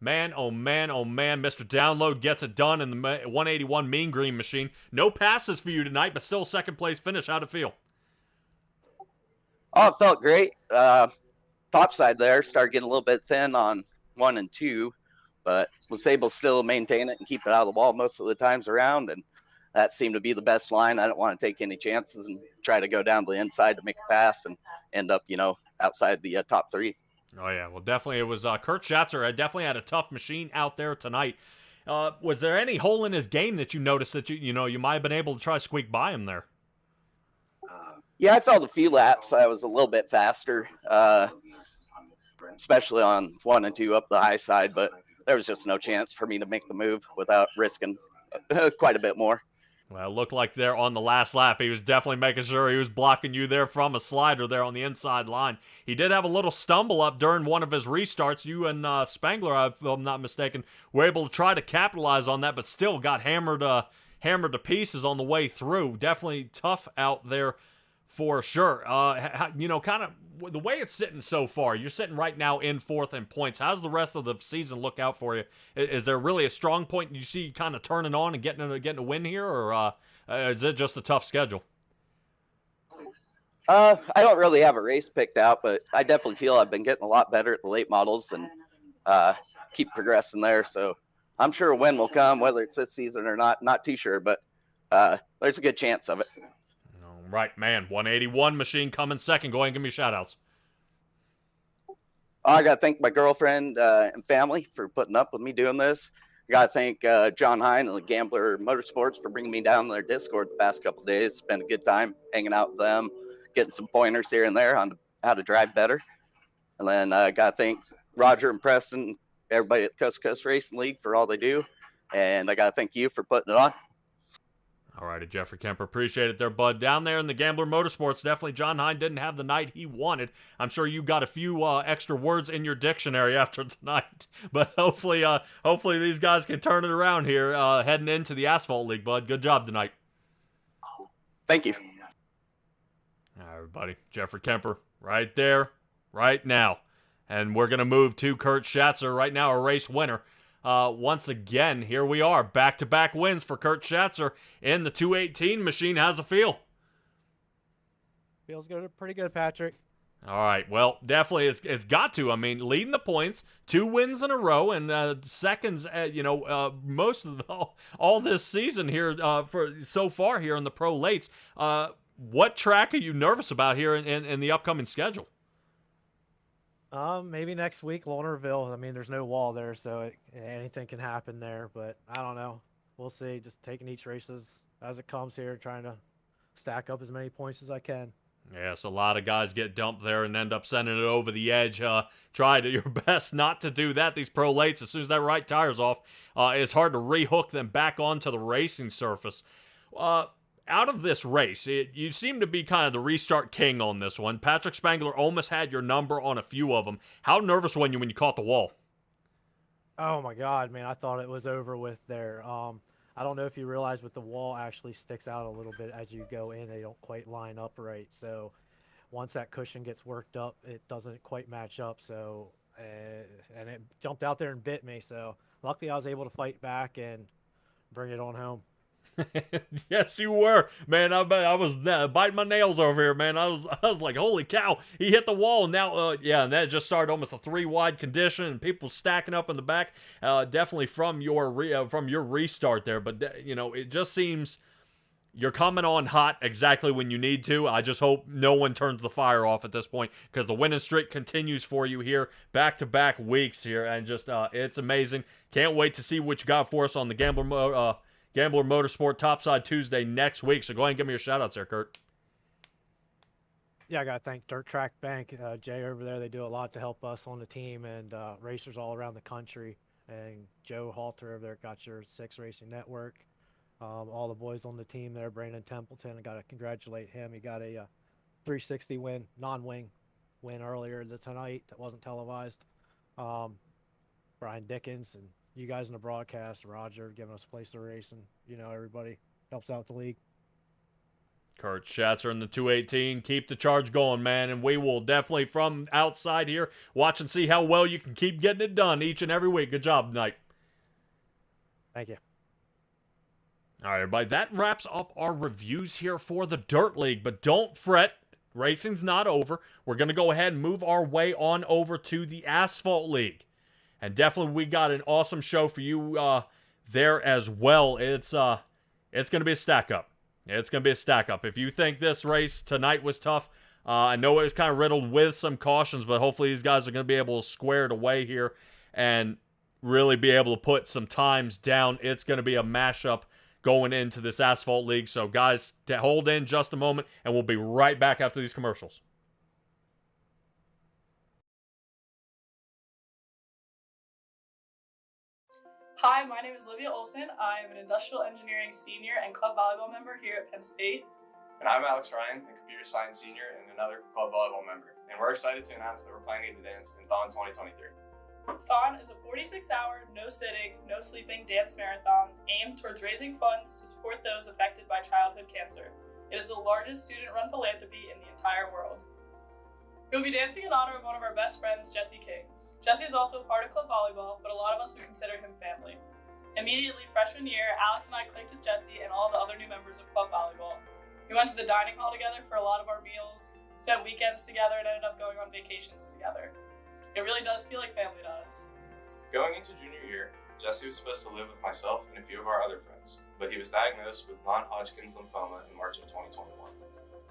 Man, oh man, oh man, Mr. Download gets it done in the 181 Mean Green machine. No passes for you tonight, but still second place finish. How'd it feel? Oh, it felt great. Topside there started getting a little bit thin on 1 and 2, but was able to still maintain it and keep it out of the wall most of the times around, and that seemed to be the best line. I didn't want to take any chances and try to go down to the inside to make a pass and end up, outside the top 3. Oh, yeah. Well, definitely it was Kurt Schatzer. Definitely had a tough machine out there tonight. Was there any hole in his game that you noticed that you might have been able to try to squeak by him there? Yeah, I felt a few laps. I was a little bit faster, especially on 1 and 2 up the high side, but there was just no chance for me to make the move without risking quite a bit more. Well, it looked like there on the last lap, he was definitely making sure he was blocking you there from a slider there on the inside line. He did have a little stumble up during one of his restarts. You and Spangler, if I'm not mistaken, were able to try to capitalize on that, but still got hammered to pieces on the way through. Definitely tough out there for sure. Kind of the way it's sitting so far, you're sitting right now in 4th in points. How's the rest of the season look out for you? Is there really a strong point you see kind of turning on and getting a win here, or is it just a tough schedule? I don't really have a race picked out, but I definitely feel I've been getting a lot better at the late models and keep progressing there. So I'm sure a win will come, whether it's this season or not too sure, but there's a good chance of it. Right, man. 181 machine coming second. Go ahead and give me shout-outs. I got to thank my girlfriend and family for putting up with me doing this. I got to thank John Hine and the Gambler Motorsports for bringing me down their Discord the past couple of days. It's been a good time hanging out with them, getting some pointers here and there on how to drive better. And then I got to thank Roger and Preston, everybody at the Coast2Coast Racing League for all they do. And I got to thank you for putting it on. All righty, Jeffrey Kemper. Appreciate it there, bud. Down there in the Gambler Motorsports, definitely John Hine didn't have the night he wanted. I'm sure you got a few extra words in your dictionary after tonight. But hopefully these guys can turn it around here heading into the Asphalt League, bud. Good job tonight. Thank you. All right, everybody. Jeffrey Kemper right there, right now. And we're going to move to Kurt Schatzer right now, a race winner. Once again, here we are. Back-to-back wins for Kurt Schatzer in the 218 machine. How's it feel? Feels good, pretty good, Patrick. All right. Well, definitely it's got to. I mean, leading the points, 2 wins in a row, and seconds, most of all this season here for so far here in the pro lates. What track are you nervous about here in the upcoming schedule? Maybe next week, Lernerville. I mean, there's no wall there, so anything can happen there. But I don't know. We'll see. Just taking each race as it comes here, trying to stack up as many points as I can. Yes, a lot of guys get dumped there and end up sending it over the edge. Try your best not to do that. These pro lates, as soon as that right tire's off, it's hard to rehook them back onto the racing surface. Out of this race, you seem to be kind of the restart king on this one. Patrick Spangler almost had your number on a few of them. How nervous were you when you caught the wall? Oh my God, man! I thought it was over with there. I don't know if you realize, but the wall actually sticks out a little bit as you go in. They don't quite line up right. So once that cushion gets worked up, it doesn't quite match up. So and it jumped out there and bit me. So luckily, I was able to fight back and bring it on home. Yes, you were, man. I was biting my nails over here, man. I was like, holy cow, he hit the wall. And now, and that just started almost a 3-wide condition, and people stacking up in the back. Definitely from your restart there, but it just seems you're coming on hot exactly when you need to. I just hope no one turns the fire off at this point, because the winning streak continues for you here, back-to-back weeks here, and just it's amazing. Can't wait to see what you got for us on the Gambler Motorsport Topside Tuesday next week. So go ahead and give me your shout-outs there, Kurt. Yeah, I got to thank Dirt Track Bank, Jay over there. They do a lot to help us on the team and racers all around the country. And Joe Halter over there got your Six Racing Network. All the boys on the team there, Brandon Templeton, I got to congratulate him. He got a 360 win, non-wing win earlier tonight that wasn't televised. Um, Brian Dickens and you guys in the broadcast, Roger giving us a place to race, and everybody helps out the league. Kurt Schatzer in the 218. Keep the charge going, man, and we will definitely from outside here watch and see how well you can keep getting it done each and every week. Good job tonight. Thank you. All right, everybody, that wraps up our reviews here for the Dirt League, but don't fret. Racing's not over. We're going to go ahead and move our way on over to the Asphalt League. And definitely we got an awesome show for you there as well. It's going to be a stack up. It's going to be a stack up. If you think this race tonight was tough, I know it was kind of riddled with some cautions, but hopefully these guys are going to be able to square it away here and really be able to put some times down. It's going to be a mashup going into this Asphalt League. So guys, hold in just a moment, and we'll be right back after these commercials. Hi, my name is Olivia Olson. I am an industrial engineering senior and club volleyball member here at Penn State. And I'm Alex Ryan, a computer science senior and another club volleyball member. And we're excited to announce that we're planning to dance in Thon 2023. Thon is a 46-hour, no sitting, no sleeping dance marathon aimed towards raising funds to support those affected by childhood cancer. It is the largest student-run philanthropy in the entire world. We'll be dancing in honor of one of our best friends, Jesse King. Jesse is also a part of club volleyball, but a lot of us would consider him family. Immediately, freshman year, Alex and I clicked with Jesse and all the other new members of club volleyball. We went to the dining hall together for a lot of our meals, spent weekends together, and ended up going on vacations together. It really does feel like family to us. Going into junior year, Jesse was supposed to live with myself and a few of our other friends, but he was diagnosed with non-Hodgkin's lymphoma in March of 2021.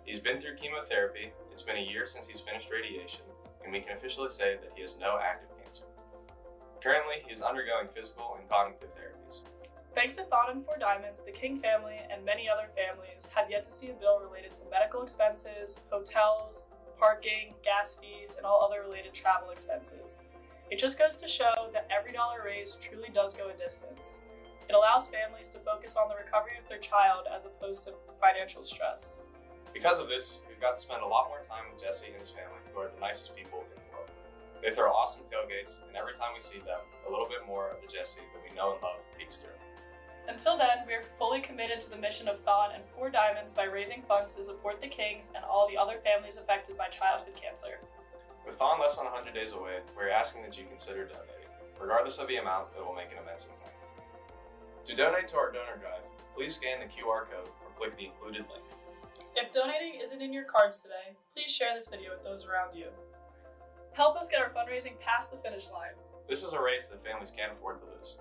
He's been through chemotherapy, it's been a year since he's finished radiation, and we can officially say that he has no active cancer. Currently, he is undergoing physical and cognitive therapies. Thanks to Thon and Four Diamonds, the King family and many other families have yet to see a bill related to medical expenses, hotels, parking, gas fees, and all other related travel expenses. It just goes to show that every dollar raised truly does go a distance. It allows families to focus on the recovery of their child as opposed to financial stress. Because of this, we've got to spend a lot more time with Jesse and his family, who are the nicest people in the world. They throw awesome tailgates, and every time we see them, a little bit more of the Jesse that we know and love peeks through. Until then, we are fully committed to the mission of Thon and Four Diamonds by raising funds to support the Kings and all the other families affected by childhood cancer. With Thon less than 100 days away, we're asking that you consider donating. Regardless of the amount, it will make an immense impact. To donate to our donor drive, please scan the QR code or click the included link. If donating isn't in your cards today, please share this video with those around you. Help us get our fundraising past the finish line. This is a race that families can't afford to lose.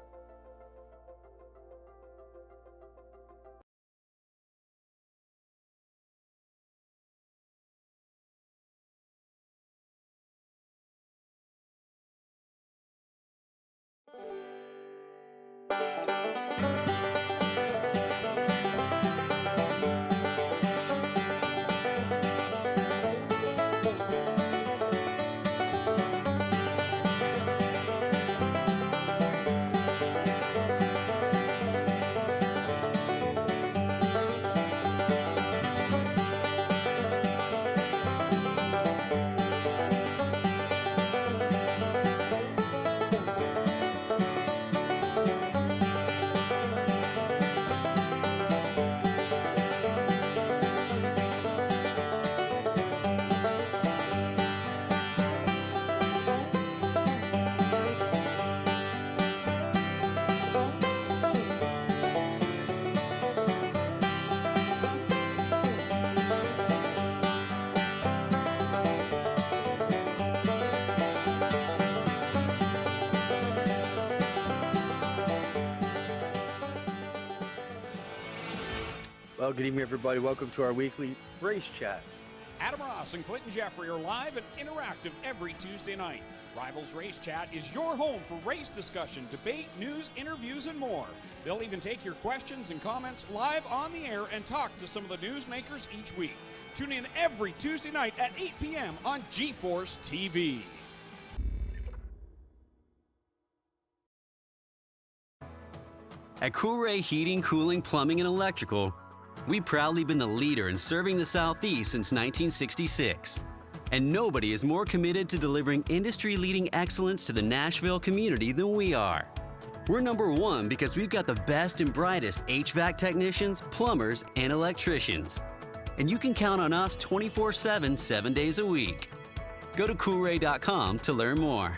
Well, good evening, everybody. Welcome to our weekly race chat. Adam Ross and Clinton Jeffrey are live and interactive every Tuesday night. Rivals Race Chat is your home for race discussion, debate, news, interviews, and more. They'll even take your questions and comments live on the air and talk to some of the newsmakers each week. Tune in every Tuesday night at 8 p.m. on GeForce TV. At Coolray Heating, Cooling, Plumbing, and Electrical, we've proudly been the leader in serving the Southeast since 1966. And nobody is more committed to delivering industry-leading excellence to the Nashville community than we are. We're number one because we've got the best and brightest HVAC technicians, plumbers, and electricians. And you can count on us 24/7, 7 days a week. Go to coolray.com to learn more.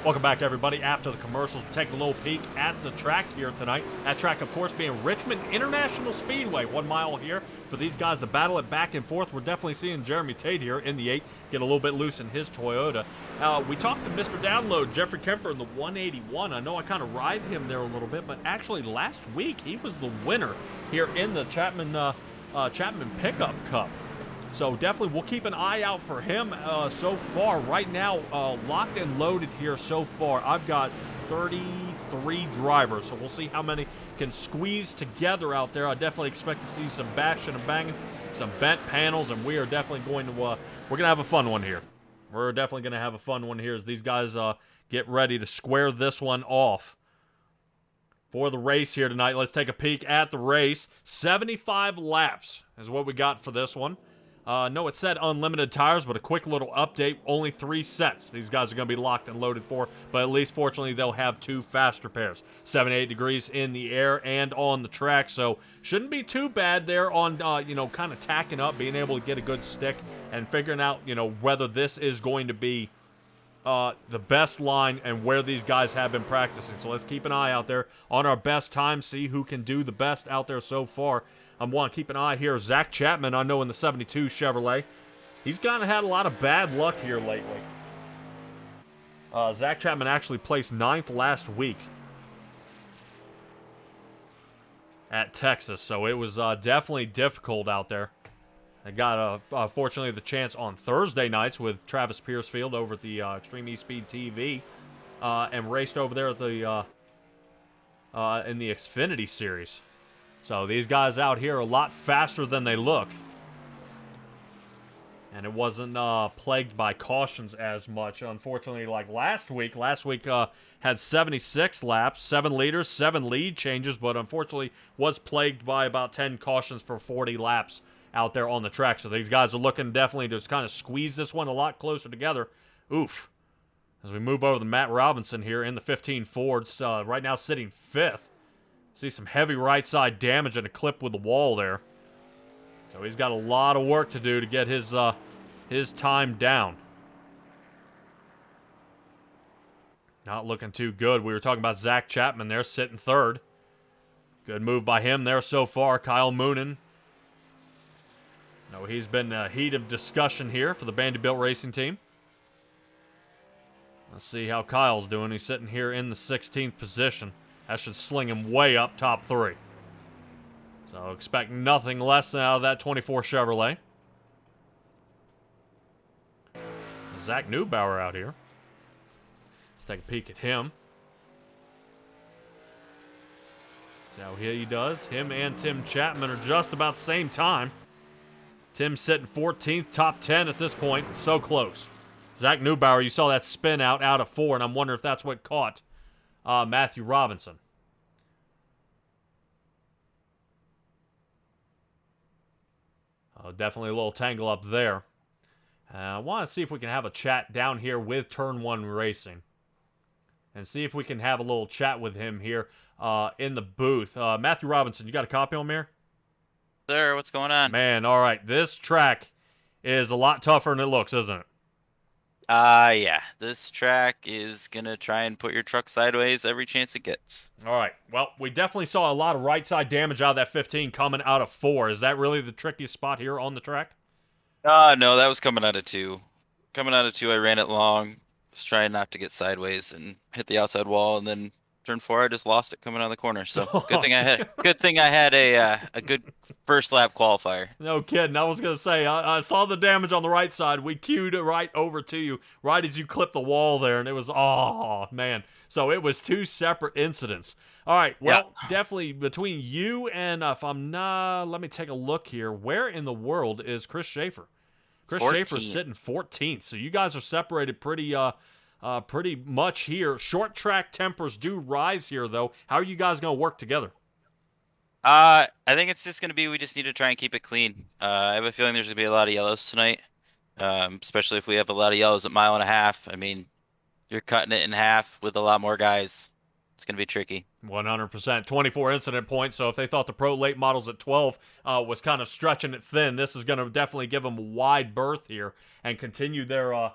Welcome back, everybody. After the commercials, we're taking a little peek at the track here tonight. That track, of course, being Richmond International Speedway. 1 mile here for these guys to battle it back and forth. We're definitely seeing Jeremy Tate here in the 8 get a little bit loose in his Toyota. We talked to Mr. Download, Jeffrey Kemper, in the 181. I know I kind of ride him there a little bit, but actually last week he was the winner here in the Chapman Pickup Cup. So definitely we'll keep an eye out for him so far. Right now, locked and loaded here so far. I've got 33 drivers, so we'll see how many can squeeze together out there. I definitely expect to see some bashing and banging, some bent panels, and we are definitely going to, we're going to have a fun one here. We're definitely going to have a fun one here as these guys get ready to square this one off for the race here tonight. Let's take a peek at the race. 75 laps is what we got for this one. No, it said unlimited tires, but a quick little update. Only 3 sets these guys are going to be locked and loaded for, but at least fortunately they'll have 2 faster pairs. 78 degrees in the air and on the track, so shouldn't be too bad there on, kind of tacking up, being able to get a good stick and figuring out, whether this is going to be the best line and where these guys have been practicing. So let's keep an eye out there on our best time, see who can do the best out there so far. I want to keep an eye here. Zach Chapman, I know in the 72 Chevrolet, he's kind of had a lot of bad luck here lately. Zach Chapman actually placed 9th last week at Texas, so it was definitely difficult out there. I got, fortunately, the chance on Thursday nights with Travis Piercefield over at the Extreme E-Speed TV and raced over there at the in the Xfinity Series. So these guys out here are a lot faster than they look. And it wasn't plagued by cautions as much, unfortunately, like last week. Last week had 76 laps, 7 leaders, 7 lead changes, but unfortunately was plagued by about 10 cautions for 40 laps out there on the track. So these guys are looking definitely to kind of squeeze this one a lot closer together. Oof. As we move over to Matt Robinson here in the 15 Fords, right now sitting 5th. See some heavy right side damage and a clip with the wall there. So he's got a lot of work to do to get his time down. Not looking too good. We were talking about Zach Chapman there, sitting 3rd. Good move by him there so far. Kyle Moonen. No, he's been a heat of discussion here for the Vanderbilt Racing Team. Let's see how Kyle's doing. He's sitting here in the 16th position. That should sling him way up top 3. So expect nothing less than out of that 24 Chevrolet. Zach Neubauer out here. Let's take a peek at him. See how he does. Him and Tim Chapman are just about the same time. Tim's sitting 14th, top 10 at this point. So close. Zach Neubauer, you saw that spin out of 4, and I'm wondering if that's what caught Matthew Robinson. Definitely a little tangle up there. I want to see if we can have a chat down here with Turn 1 Racing. And see if we can have a little chat with him here in the booth. Matthew Robinson, you got a copy on here? Sir, what's going on? Man, all right. This track is a lot tougher than it looks, isn't it? Yeah. This track is going to try and put your truck sideways every chance it gets. All right. Well, we definitely saw a lot of right side damage out of that 15 coming out of 4. Is that really the trickiest spot here on the track? No, that was coming out of 2. Coming out of 2, I ran it long. Was trying not to get sideways and hit the outside wall, and then turn 4, I just lost it coming out of the corner. So good thing I had a good first lap qualifier. No kidding. I was gonna say I saw the damage on the right side. We cued it right over to you right as you clipped the wall there, and it was man. So it was 2 separate incidents. All right. Well, Definitely between you and if I'm not, let me take a look here. Where in the world is Chris Schaefer? Chris 14th. Schaefer's sitting 14th. So you guys are separated pretty much here. Short track tempers do rise here, though. How are you guys going to work together? I think it's just going to be we just need to try and keep it clean. I have a feeling there's going to be a lot of yellows tonight, especially if we have a lot of yellows at 1.5 miles. I mean, you're cutting it in half with a lot more guys. It's going to be tricky. 100%. 24 incident points, so if they thought the Pro Late models at 12 was kind of stretching it thin, this is going to definitely give them a wide berth here and continue their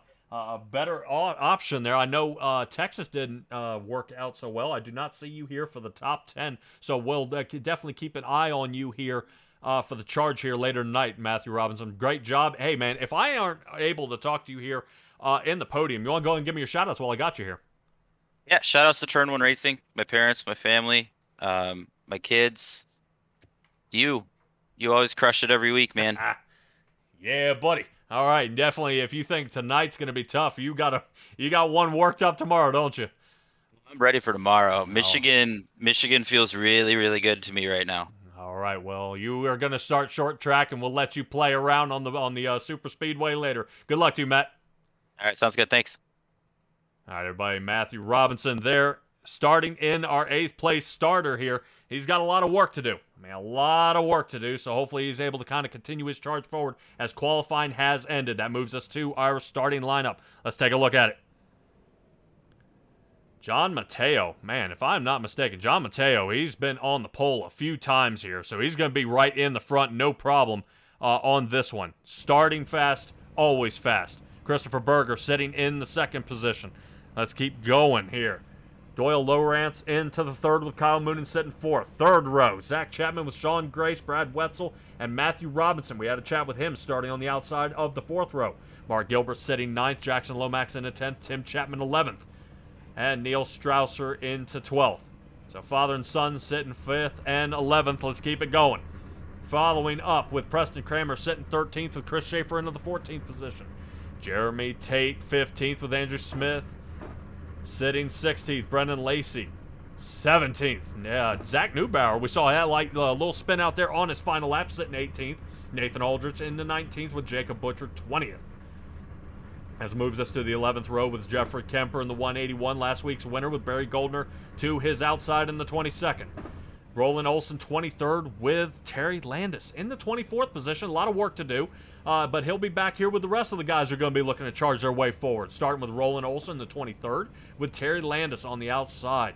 better option there. I know Texas didn't work out so well. I do not see you here for the top 10, so we'll definitely keep an eye on you here for the charge here later tonight, Matthew Robinson. Great job. Hey, man, if I aren't able to talk to you here in the podium, you want to go ahead and give me your shout-outs while I got you here? Yeah, shout-outs to Turn 1 Racing, my parents, my family, my kids. You always crush it every week, man. Yeah, buddy. All right, definitely. If you think tonight's going to be tough, you got one worked up tomorrow, don't you? I'm ready for tomorrow. Michigan feels really, really good to me right now. All right, well, you are going to start short track, and we'll let you play around on the super speedway later. Good luck to you, Matt. All right, sounds good. Thanks. All right, everybody. Matthew Robinson there, starting in our 8th place starter here. He's got a lot of work to do. A lot of work to do, so hopefully he's able to kind of continue his charge forward as qualifying has ended. That moves us to our starting lineup. Let's take a look at it. John Mateo. Man, if I'm not mistaken, John Mateo, he's been on the pole a few times here, so he's going to be right in the front, no problem on this one. Starting fast, always fast. Christopher Berger sitting in the 2nd position. Let's keep going here. Doyle Lowrance into the 3rd with Kyle Moonen sitting 4th. 3rd row, Zach Chapman with Sean Grace, Brad Wetzel, and Matthew Robinson. We had a chat with him starting on the outside of the 4th row. Mark Gilbert sitting 9th, Jackson Lomax in the 10th, Tim Chapman 11th, and Neil Strausser into 12th. So father and son sitting 5th and 11th. Let's keep it going. Following up with Preston Kramer sitting 13th with Chris Schaefer into the 14th position. Jeremy Tate 15th with Andrew Smith. Sitting 16th, Brendan Lacey. 17th. Yeah, Zach Neubauer. We saw that like a little spin out there on his final lap, sitting 18th. Nathan Aldrich in the 19th with Jacob Butcher 20th. As moves us to the 11th row with Jeffrey Kemper in the 181, last week's winner with Barry Goldner to his outside in the 22nd. Roland Olson 23rd with Terry Landis in the 24th position. A lot of work to do, but he'll be back here with the rest of the guys who are going to be looking to charge their way forward. Starting with Roland Olson, the 23rd, with Terry Landis on the outside.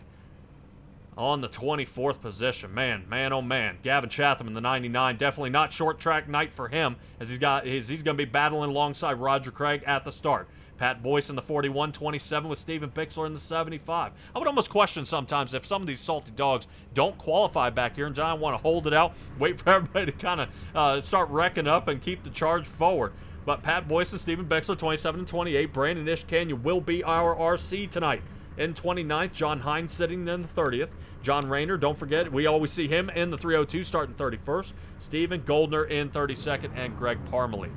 On the 24th position, man, oh man. Gavin Chatham in the 99, definitely not short track night for him, as he's going to be battling alongside Roger Craig at the start. Pat Boyce in the 41, 27 with Steven Pixler in the 75. I would almost question sometimes if some of these salty dogs don't qualify back here, and John want to hold it out, wait for everybody to kind of start wrecking up and keep the charge forward. But Pat Boyce and Steven Pixler, 27 and 28. Brandon Ishkanya will be our RC tonight. In 29th, John Hines sitting in the 30th. John Rayner, don't forget, we always see him in the 302 starting 31st. Steven Goldner in 32nd, and Greg Parmalee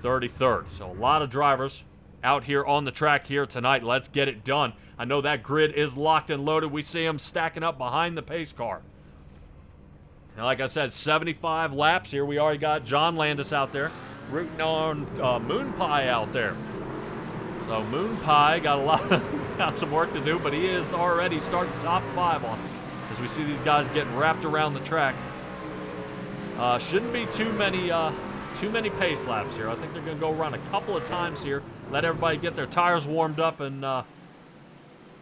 33rd. So a lot of drivers out here on the track here tonight. Let's get it done. I know that grid is locked and loaded. We see them stacking up behind the pace car. And like I said, 75 laps here. We already got John Landis out there, rooting on Moon Pie out there. So Moon Pie got some work to do, but he is already starting top 5 on it. As we see these guys getting wrapped around the track. Shouldn't be too many pace laps here. I think they're going to go around a couple of times here, let everybody get their tires warmed up, and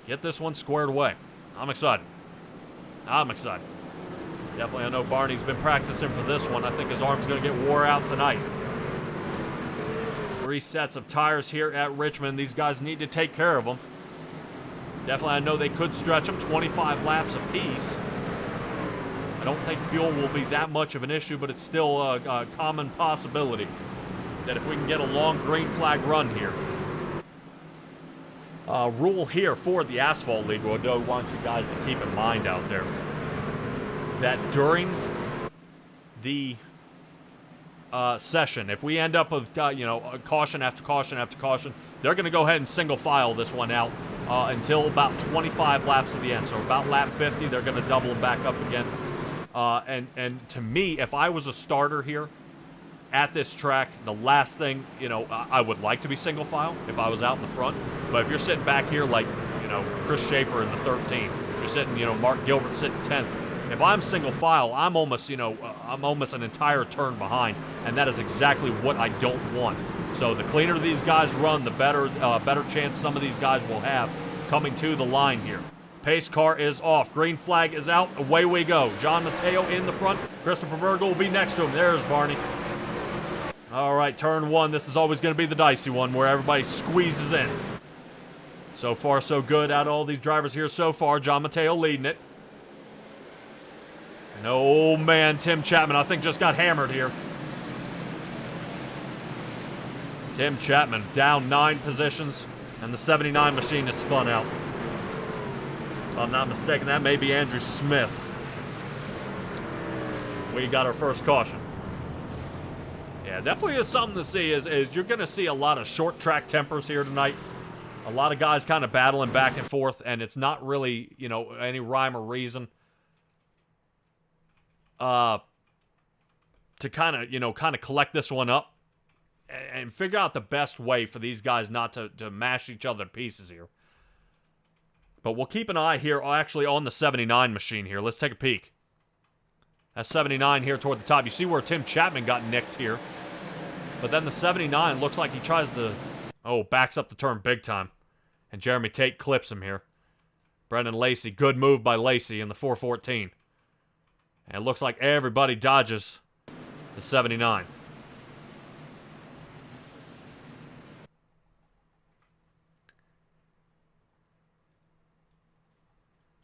get this one squared away. I'm excited. Definitely, I know Barney's been practicing for this one. I think his arm's going to get wore out tonight. 3 sets of tires here at Richmond. These guys need to take care of them. Definitely, I know they could stretch them 25 laps apiece. I don't think fuel will be that much of an issue, but it's still a common possibility that if we can get a long green flag run here. Rule here for the Asphalt League, I do want you guys to keep in mind out there that during the session, if we end up with caution after caution after caution, they're going to go ahead and single file this one out until about 25 laps to the end. So about lap 50, they're going to double them back up again. And to me, if I was a starter here at this track, the last thing, I would like to be single file if I was out in the front. But if you're sitting back here like, Chris Schaefer in the 13, you're sitting, Mark Gilbert sitting 10th. If I'm single file, I'm almost an entire turn behind, and that is exactly what I don't want. So the cleaner these guys run, the better chance some of these guys will have coming to the line here. Pace car is off. Green flag is out. Away we go. John Mateo in the front. Christopher Virgil will be next to him. There's Barney. All right, turn 1. This is always going to be the dicey one where everybody squeezes in. So far, so good out of all these drivers here so far. John Mateo leading it. And oh, man, Tim Chapman, I think, just got hammered here. Tim Chapman down 9 positions, and the 79 machine is spun out. If I'm not mistaken, that may be Andrew Smith. We got our first caution. Yeah, definitely is something to see. Is you're going to see a lot of short track tempers here tonight. A lot of guys kind of battling back and forth, and it's not really, any rhyme or reason to kind of collect this one up and figure out the best way for these guys not to mash each other to pieces here. But we'll keep an eye here actually on the 79 machine here. Let's take a peek. That's 79 here toward the top. You see where Tim Chapman got nicked here. But then the 79 looks like he tries to... backs up the turn big time. And Jeremy Tate clips him here. Brendan Lacey. Good move by Lacey in the 414. And it looks like everybody dodges the 79.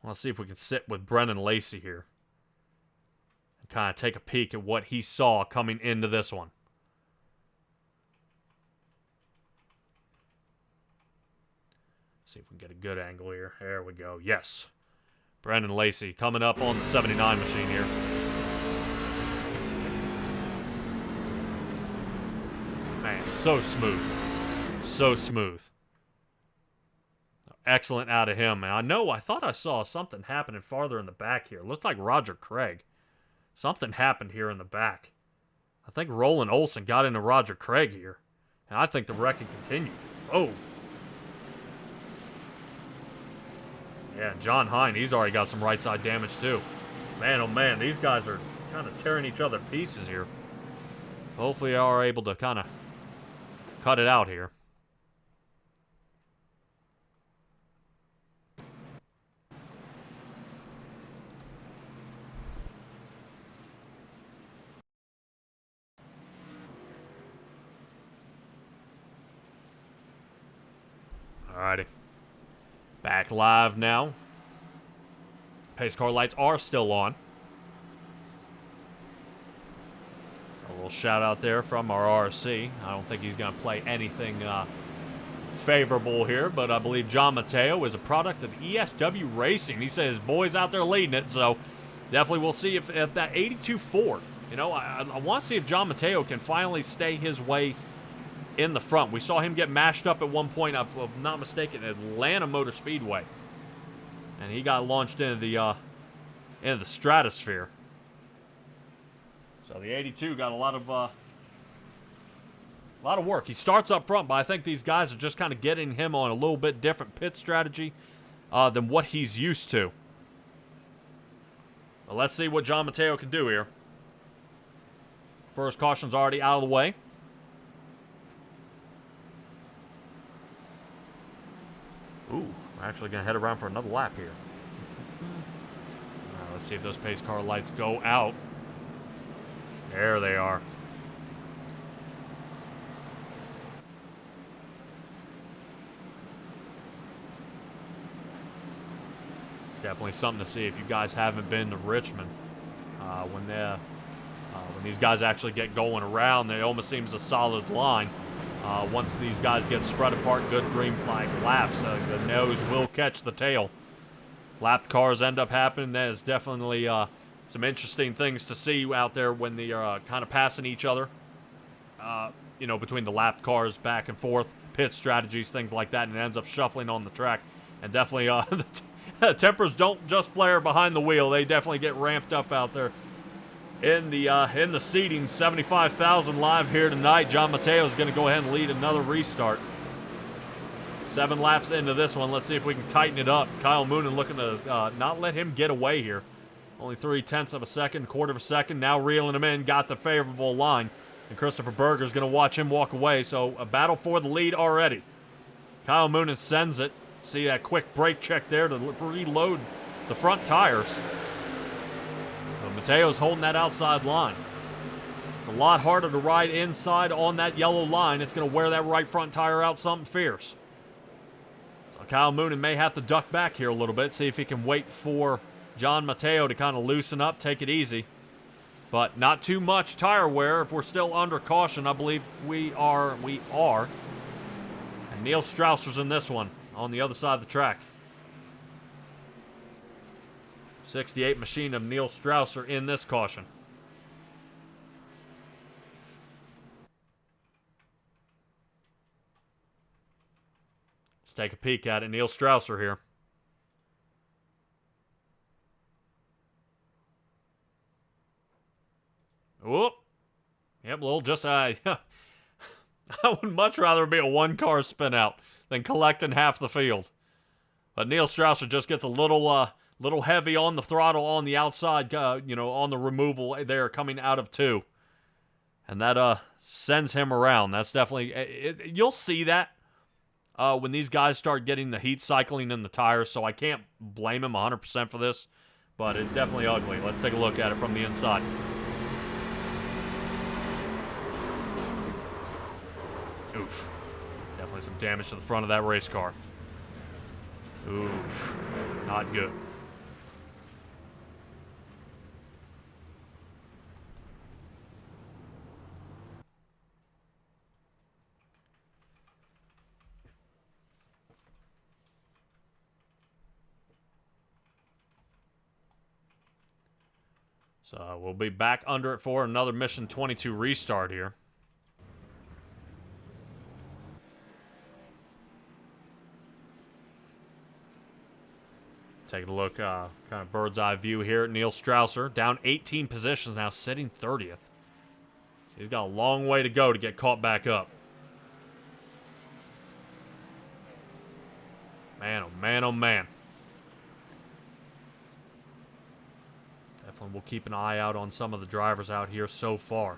Let's see if we can sit with Brendan Lacey here. And kind of take a peek at what he saw coming into this one. See if we can get a good angle here. There we go. Yes. Brendan Lacey coming up on the 79 machine here. Man, so smooth. So smooth. excellent out of him. And I thought I saw something happening farther in the back here. Looks like Roger Craig. Something happened here in the back. I think Roland Olson got into Roger Craig here. And I think the wrecking continued. Oh. Yeah, John Hine, he's already got some right side damage too. Man, oh man, these guys are kind of tearing each other to pieces here. Hopefully they are able to kind of cut it out here. Alrighty. Back live now. Pace car lights are still on. A little shout out there from our RC. I don't think he's going to play anything favorable here, but I believe John Mateo is a product of ESW Racing. He says his boy's out there leading it, so definitely we'll see if that 82 Ford, I want to see if John Mateo can finally stay his way in the front. We saw him get mashed up at one point, if I'm not mistaken, at Atlanta Motor Speedway. And he got launched into the stratosphere. So the 82 got a lot of work. He starts up front, but I think these guys are just kind of getting him on a little bit different pit strategy than what he's used to. But let's see what John Mateo can do here. First caution's already out of the way. Ooh, we're actually going to head around for another lap here. Let's see if those pace car lights go out. There they are. Definitely something to see if you guys haven't been to Richmond. When these guys actually get going around, it almost seems a solid line. Once these guys get spread apart, good green flag laps, the nose will catch the tail. Lapped cars end up happening. That is definitely some interesting things to see out there when they are kind of passing each other. Between the lapped cars back and forth, pit strategies, things like that, and it ends up shuffling on the track. And definitely the tempers don't just flare behind the wheel. They definitely get ramped up out there. In the seating, 75,000 live here tonight. John Mateo is going to go ahead and lead another restart. 7 laps into this one. Let's see if we can tighten it up. Kyle Moonen looking to not let him get away here. Only 0.3 of a second, quarter of a second. Now reeling him in, got the favorable line. And Christopher Berger is going to watch him walk away. So a battle for the lead already. Kyle Moonen sends it. See that quick brake check there to reload the front tires. Mateo's holding that outside line. It's a lot harder to ride inside on that yellow line. It's going to wear that right front tire out something fierce. So Kyle Moonen may have to duck back here a little bit, see if he can wait for John Mateo to kind of loosen up, take it easy. But not too much tire wear if we're still under caution. I believe we are. And Neil Strausser's in this one on the other side of the track. 68 machine of Neil Strausser in this caution. Let's take a peek at it. Neil Strausser here. Whoop. Yep, little just I would much rather be a one-car spin out than collecting half the field. But Neil Strausser just gets a little heavy on the throttle on the outside, on the removal there coming out of 2. And that sends him around. That's definitely, you'll see that when these guys start getting the heat cycling in the tires, so I can't blame him 100% for this, but it's definitely ugly. Let's take a look at it from the inside. Oof. Definitely some damage to the front of that race car. Oof. Not good. So we'll be back under it for another Mission 22 restart here. Taking a look, kind of bird's eye view here at Neil Strausser. Down 18 positions now, sitting 30th. So he's got a long way to go to get caught back up. Man, oh man, oh man. Definitely we'll keep an eye out on some of the drivers out here so far.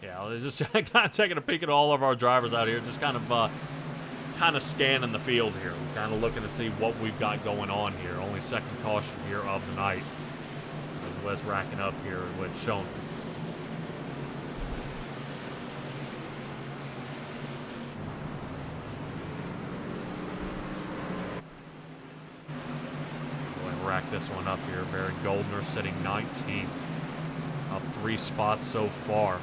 Yeah, just kind of taking a peek at all of our drivers out here, just kind of scanning the field here. We're kind of looking to see what we've got going on here. Only second caution here of the night. As Wes racking up here, what's shown. Go ahead and rack this one up here. Barry Goldner sitting 19th. Up 3 spots so far.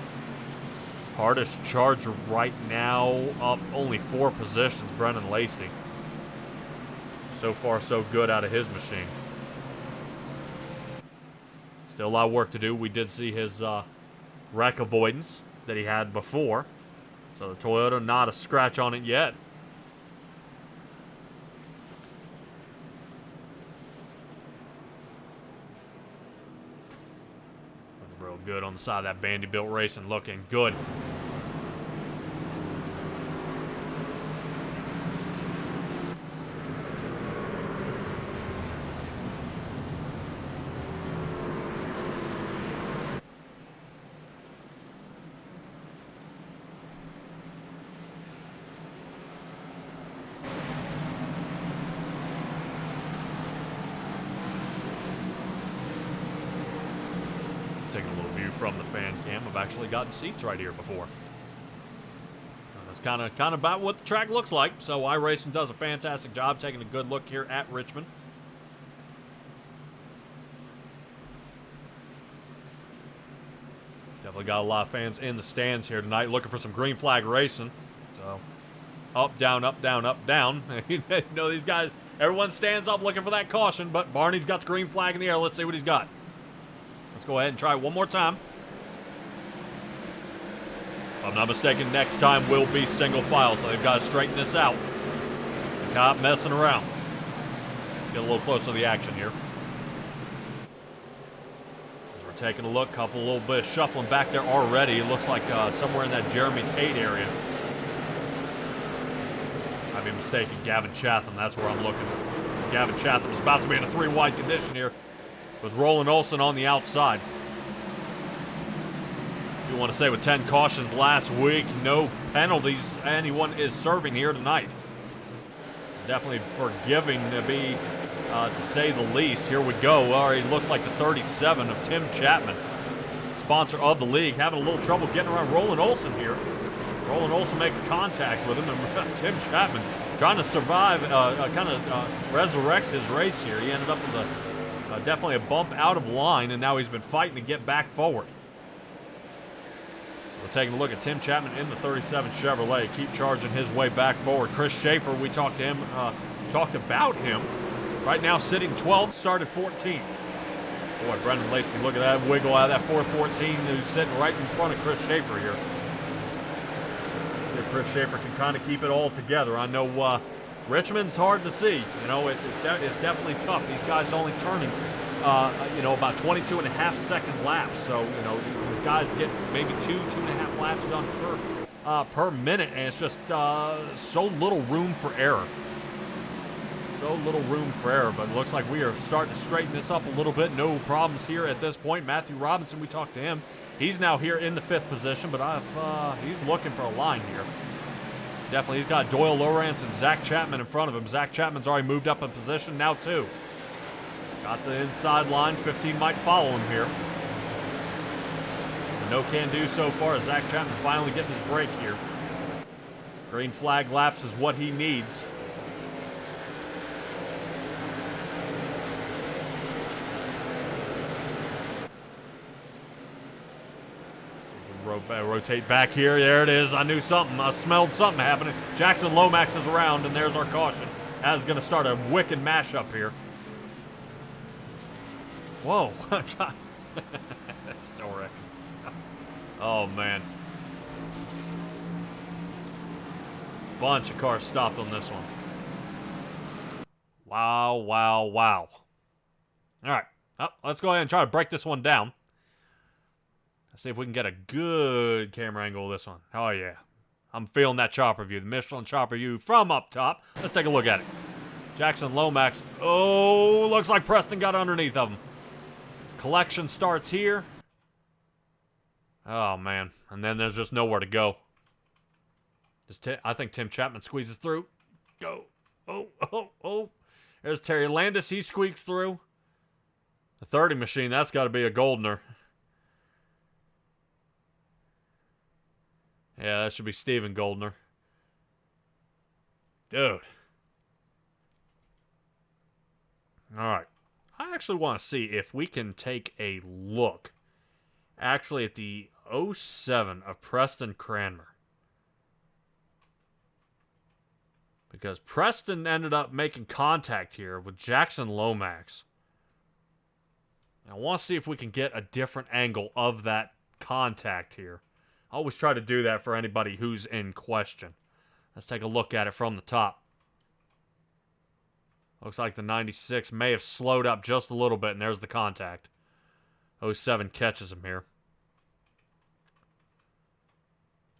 Hardest charger right now, up only 4 positions, Brennan Lacey. So far, so good out of his machine. Still a lot of work to do. We did see his wreck avoidance that he had before. So the Toyota, not a scratch on it yet. Real good on the side of that Vanderbilt Racing, looking good. Taking a little view from the fan cam. I've actually gotten seats right here before. That's kind of about what the track looks like. So iRacing does a fantastic job taking a good look here at Richmond. Definitely got a lot of fans in the stands here tonight looking for some green flag racing. So up, down, up, down, up, down. You know these guys, everyone stands up looking for that caution, but Barney's got the green flag in the air. Let's see what he's got. Let's go ahead and try one more time. If I'm not mistaken, next time will be single file, so they've got to straighten this out. Not messing around. Let's get a little closer to the action here. As we're taking a look, a little bit of shuffling back there already. It looks like somewhere in that Jeremy Tate area. I'd be mistaken, Gavin Chatham, that's where I'm looking. Gavin Chatham is about to be in a 3-wide condition here, with Roland Olson on the outside. You want to say with 10 cautions last week, no penalties anyone is serving here tonight. Definitely forgiving to say the least. Here we go. Already looks like the 37 of Tim Chapman, sponsor of the league, having a little trouble getting around Roland Olson here. Roland Olson making contact with him, and Tim Chapman trying to survive, resurrect his race here. He ended up with definitely a bump out of line, and now he's been fighting to get back forward. We're taking a look at Tim Chapman in the 37 Chevrolet. Keep charging his way back forward. Chris Schaefer, we talked about him. Right now sitting 12th, started 14th. Boy, Brendan Lacey, look at that wiggle out of that 414 who's sitting right in front of Chris Schaefer here. See if Chris Schaefer can kind of keep it all together. I know Richmond's hard to see. You know, it's definitely tough. These guys only turning, about 22.5-second laps. So, you know, these guys get maybe 2.5 laps done per minute, and it's just so little room for error. So little room for error, but it looks like we are starting to straighten this up a little bit. No problems here at this point. Matthew Robinson, we talked to him. He's now here in the 5th position, but he's looking for a line here. Definitely, he's got Doyle Lowrance and Zach Chapman in front of him. Zach Chapman's already moved up in position now, too. Got the inside line. 15 might follow him here. No can do so far as Zach Chapman finally getting his break here. Green flag laps is what he needs. Rotate back here. There it is. I knew something. I smelled something happening. Jackson Lomax is around, and there's our caution. That is going to start a wicked mashup here. Whoa. Still wrecking. Oh, man. Bunch of cars stopped on this one. Wow, wow, wow. All right. Let's go ahead and try to break this one down. Let's see if we can get a good camera angle of this one. Oh, yeah. I'm feeling that chopper view. The Michelin chopper view from up top. Let's take a look at it. Jackson Lomax. Oh, looks like Preston got underneath of him. Collection starts here. Oh, man. And then there's just nowhere to go. I think Tim Chapman squeezes through. Go. Oh. There's Terry Landis. He squeaks through. The 30 machine, that's got to be a Goldner. Yeah, that should be Steven Goldner. Dude. All right. I actually want to see if we can take a look actually at the 07 of Preston Cranmer. Because Preston ended up making contact here with Jackson Lomax. I want to see if we can get a different angle of that contact here. I always try to do that for anybody who's in question. Let's take a look at it from the top. Looks like the 96 may have slowed up just a little bit, and there's the contact. 07 catches him here.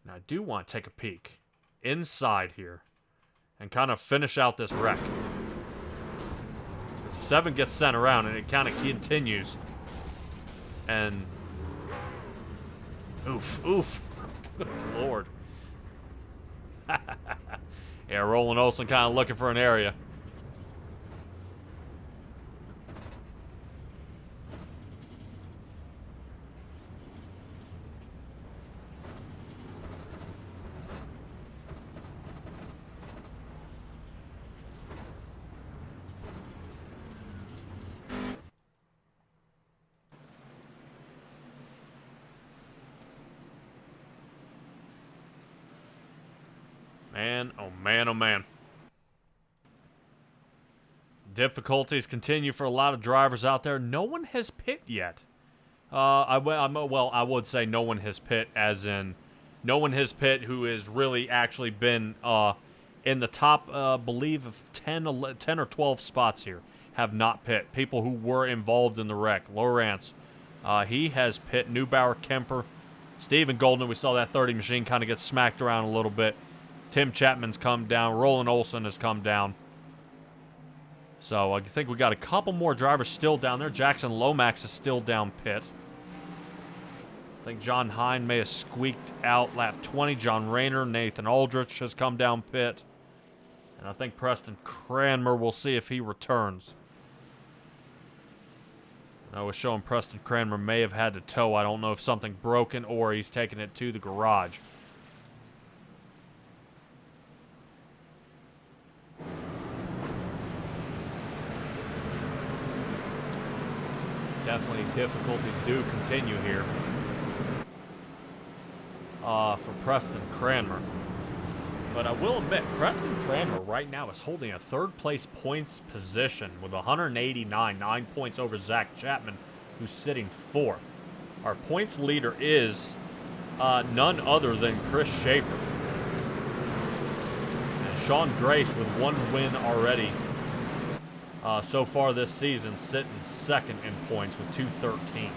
Now, I do want to take a peek inside here and kind of finish out this wreck. 7 gets sent around, and it kind of continues. And oof. Good Lord. Yeah, Roland Olsen kind of looking for an area. Man, oh man. Difficulties continue for a lot of drivers out there. No one has pit yet. I would say no one has pit, as in no one has pit who has really actually been in the top, believe, of 10 or 12 spots here have not pit. People who were involved in the wreck. Lawrence, he has pit. Neubauer, Kemper, Steven Goldner. We saw that 30 machine kind of get smacked around a little bit. Tim Chapman's come down. Roland Olsen has come down. So I think we got a couple more drivers still down there. Jackson Lomax is still down pit. I think John Hine may have squeaked out lap 20. John Rayner, Nathan Aldrich has come down pit. And I think Preston Cranmer, we'll see if he returns. I was showing Preston Cranmer may have had to tow. I don't know if something broken or he's taking it to the garage. Definitely difficulties do continue here for Preston Cranmer. But I will admit, Preston Cranmer right now is holding a third-place points position with 189, 9 points over Zach Chapman, who's sitting fourth. Our points leader is none other than Chris Schaefer. And Sean Grace with 1 win already. So far this season, sitting second in points with 213.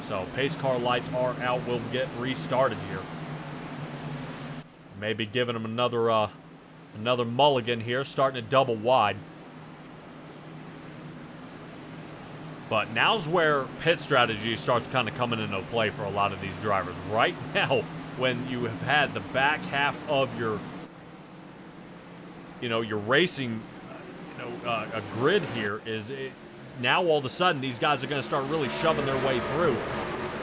So pace car lights are out. We'll get restarted here. Maybe giving them another mulligan here, starting at double wide. But now's where pit strategy starts kind of coming into play for a lot of these drivers. Right now, when you have had the back half of your racing a grid here now all of a sudden these guys are going to start really shoving their way through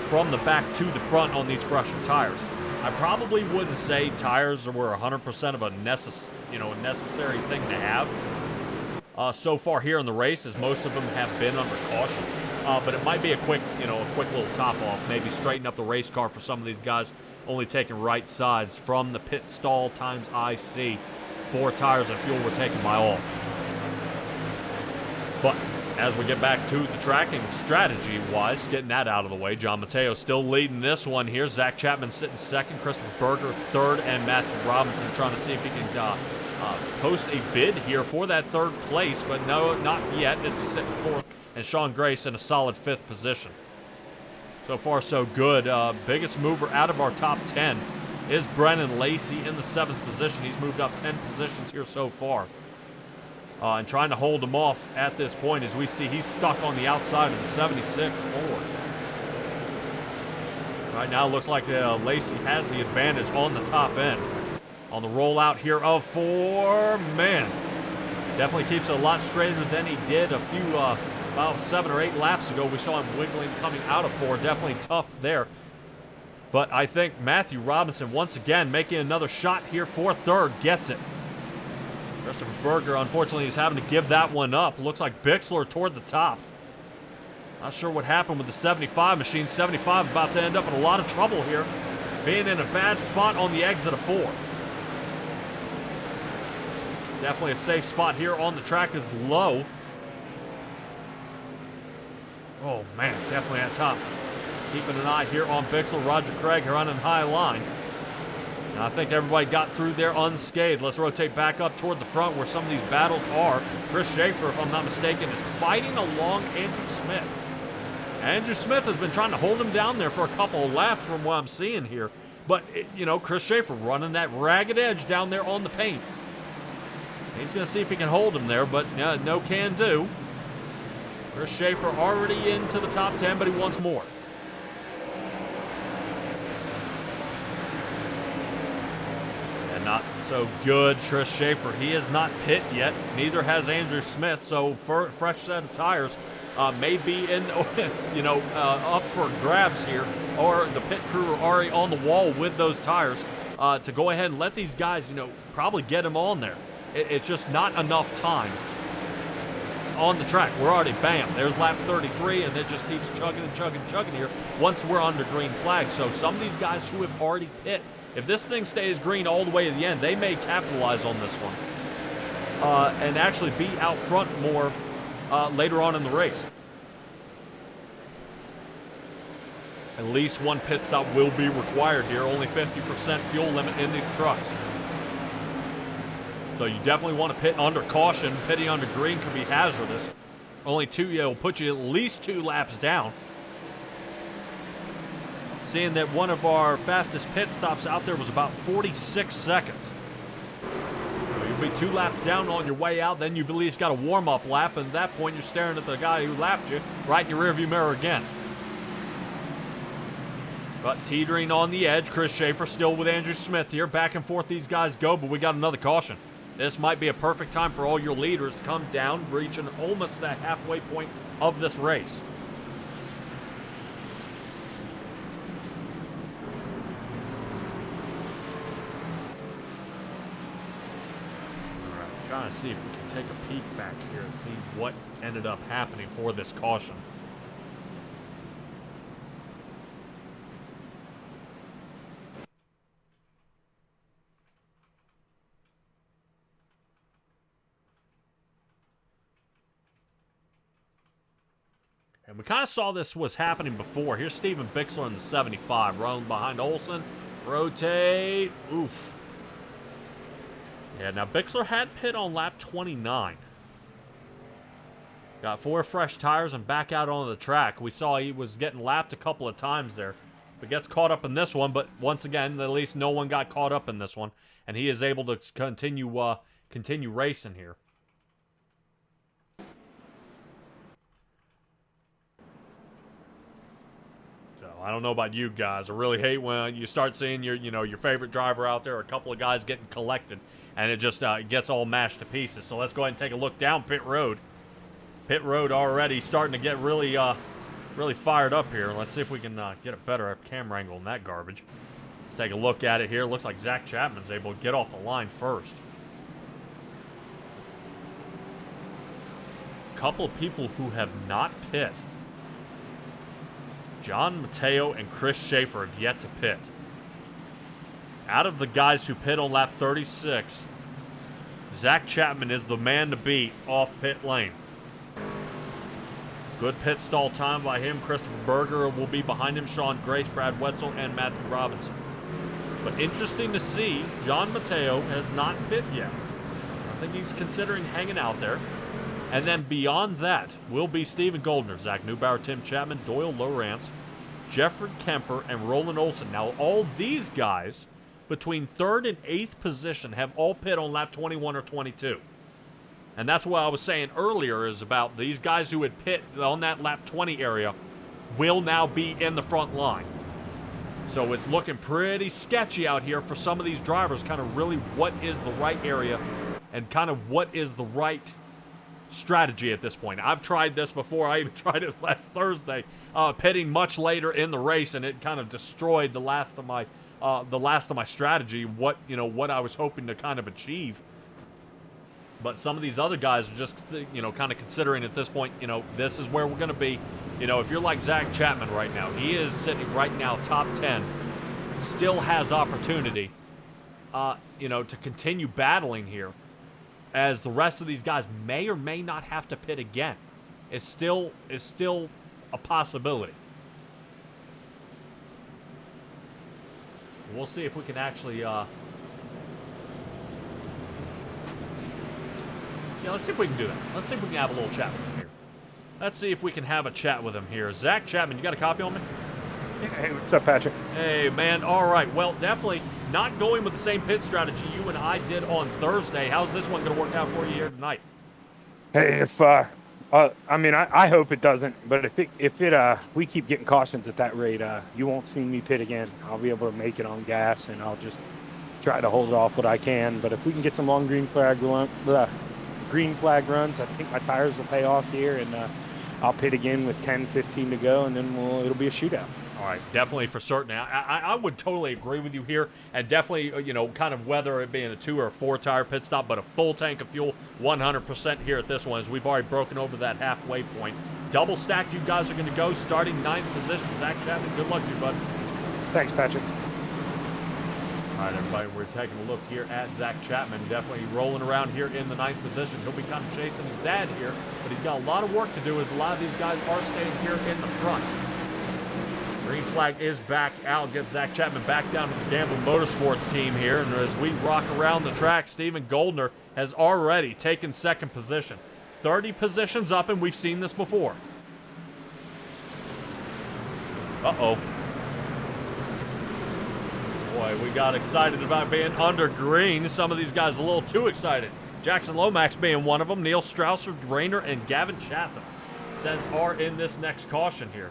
from the back to the front on these fresher tires. I probably wouldn't say tires were 100% of a necessary thing to have so far here in the race, as most of them have been under caution. But it might be a quick little top off, maybe straighten up the race car for some of these guys, only taking right sides from the pit stall times IC. 4 tires of fuel were taken by all. But as we get back to the tracking strategy-wise, getting that out of the way, John Mateo still leading this one here. Zach Chapman sitting second, Christopher Berger third, and Matthew Robinson trying to see if he can post a bid here for that third place, but no, not yet. This is sitting fourth, and Sean Grace in a solid fifth position. So far, so good. Biggest mover out of our top 10 is Brennan Lacey in the 7th position. He's moved up 10 positions here so far. And trying to hold him off at this point, as we see he's stuck on the outside of the 76 Ford. Right now, looks like Lacey has the advantage on the top end. On the rollout here of 4, man, definitely keeps it a lot straighter than he did a few, about 7 or 8 laps ago. We saw him wiggling coming out of 4, definitely tough there. But I think Matthew Robinson, once again, making another shot here for third, gets it. Christopher Berger, unfortunately, is having to give that one up. Looks like Bixler toward the top. Not sure what happened with the 75 machine. 75 about to end up in a lot of trouble here, being in a bad spot on the exit of 4. Definitely a safe spot here on the track is low. Oh, man, definitely at top. Keeping an eye here on Bixler. Roger Craig running high line. And I think everybody got through there unscathed. Let's rotate back up toward the front where some of these battles are. Chris Schaefer, if I'm not mistaken, is fighting along Andrew Smith. Andrew Smith has been trying to hold him down there for a couple of laps from what I'm seeing here. But, you know, Chris Schaefer running that ragged edge down there on the paint. He's going to see if he can hold him there, but no can do. Chris Schaefer already into the top 10, but he wants more. And not so good, Chris Schaefer. He has not pit yet. Neither has Andrew Smith, so for a fresh set of tires may be in, up for grabs here, or the pit crew are already on the wall with those tires to go ahead and let these guys, probably get them on there. It's just not enough time on the track. We're already, bam, there's lap 33, and it just keeps chugging and chugging and chugging here once we're under green flag. So some of these guys who have already pit, if this thing stays green all the way to the end, they may capitalize on this one and actually be out front more later on in the race. At least one pit stop will be required here. Only 50% fuel limit in these trucks. So you definitely want to pit under caution. Pitting under green can be hazardous. Only 2, it'll put you at least 2 laps down. Seeing that one of our fastest pit stops out there was about 46 seconds. So you'll be 2 laps down on your way out. Then you've at least got a warm-up lap. And at that point, you're staring at the guy who lapped you right in your rearview mirror again. But teetering on the edge, Chris Schaefer still with Andrew Smith here. Back and forth these guys go, but we got another caution. This might be a perfect time for all your leaders to come down, reaching almost that halfway point of this race. All right, trying to see if we can take a peek back here and see what ended up happening for this caution. And we kind of saw this was happening before. Here's Steven Bixler in the 75, running behind Olsen. Rotate. Oof. Yeah, now Bixler had pit on lap 29. Got 4 fresh tires and back out onto the track. We saw he was getting lapped a couple of times there. But gets caught up in this one. But once again, at least no one got caught up in this one. And he is able to continue racing here. I don't know about you guys. I really hate when you start seeing your favorite driver out there, or a couple of guys getting collected, and it just gets all mashed to pieces. So let's go ahead and take a look down pit road. Pit road already starting to get really fired up here. Let's see if we can get a better camera angle on that garbage. Let's take a look at it here. Looks like Zach Chapman's able to get off the line first. A couple of people who have not pit. John Mateo and Chris Schaefer have yet to pit. Out of the guys who pit on lap 36, Zach Chapman is the man to beat off pit lane. Good pit stall time by him. Christopher Berger will be behind him. Sean Grace, Brad Wetzel, and Matthew Robinson. But interesting to see, John Mateo has not pit yet. I think he's considering hanging out there. And then beyond that will be Steven Goldner, Zach Neubauer, Tim Chapman, Doyle Lowrance, Jeffrey Kemper, and Roland Olson. Now, all these guys between 3rd and 8th position have all pit on lap 21 or 22. And that's what I was saying earlier is about these guys who had pit on that lap 20 area will now be in the front line. So it's looking pretty sketchy out here for some of these drivers, kind of really what is the right area and kind of what is the right strategy at this point. I've tried this before. I even tried it last Thursday, pitting much later in the race, and it kind of destroyed the last of my strategy, what I was hoping to kind of achieve. But some of these other guys are just, kind of considering at this point, this is where we're going to be. If you're like Zach Chapman right now, he is sitting right now top 10, still has opportunity, to continue battling here, as the rest of these guys may or may not have to pit again. It's still a possibility. We'll see if we can actually, let's see if we can do that. Let's see if we can have a little chat with him here. Let's see if we can have a chat with him here. Zach Chapman, you got a copy on me? Hey, what's up, Patrick? Hey, man. All right. Well, definitely not going with the same pit strategy you and I did on Thursday. How's this one going to work out for you here tonight? Hey, I hope it doesn't, but if we keep getting cautions at that rate, you won't see me pit again. I'll be able to make it on gas, and I'll just try to hold off what I can. But if we can get some long green flag runs, I think my tires will pay off here, and I'll pit again with 10, 15 to go, and then it'll be a shootout. All right, definitely for certain. I would totally agree with you here, and definitely, kind of whether it being a 2 or a 4 tire pit stop, but a full tank of fuel, 100% here at this one, as we've already broken over that halfway point. Double stack, you guys are going to go, starting 9th position. Zach Chapman, good luck to you, bud. Thanks, Patrick. All right, everybody, we're taking a look here at Zach Chapman, definitely rolling around here in the 9th position. He'll be kind of chasing his dad here, but he's got a lot of work to do, as a lot of these guys are staying here in the front. Green flag is back out. Get Zach Chapman back down to the Gamble Motorsports team here. And as we rock around the track, Steven Goldner has already taken 2nd position. 30 positions up, and we've seen this before. Uh-oh. Boy, we got excited about being under green. Some of these guys a little too excited. Jackson Lomax being one of them. Neil Strausser, Rayner, and Gavin Chatham are in this next caution here.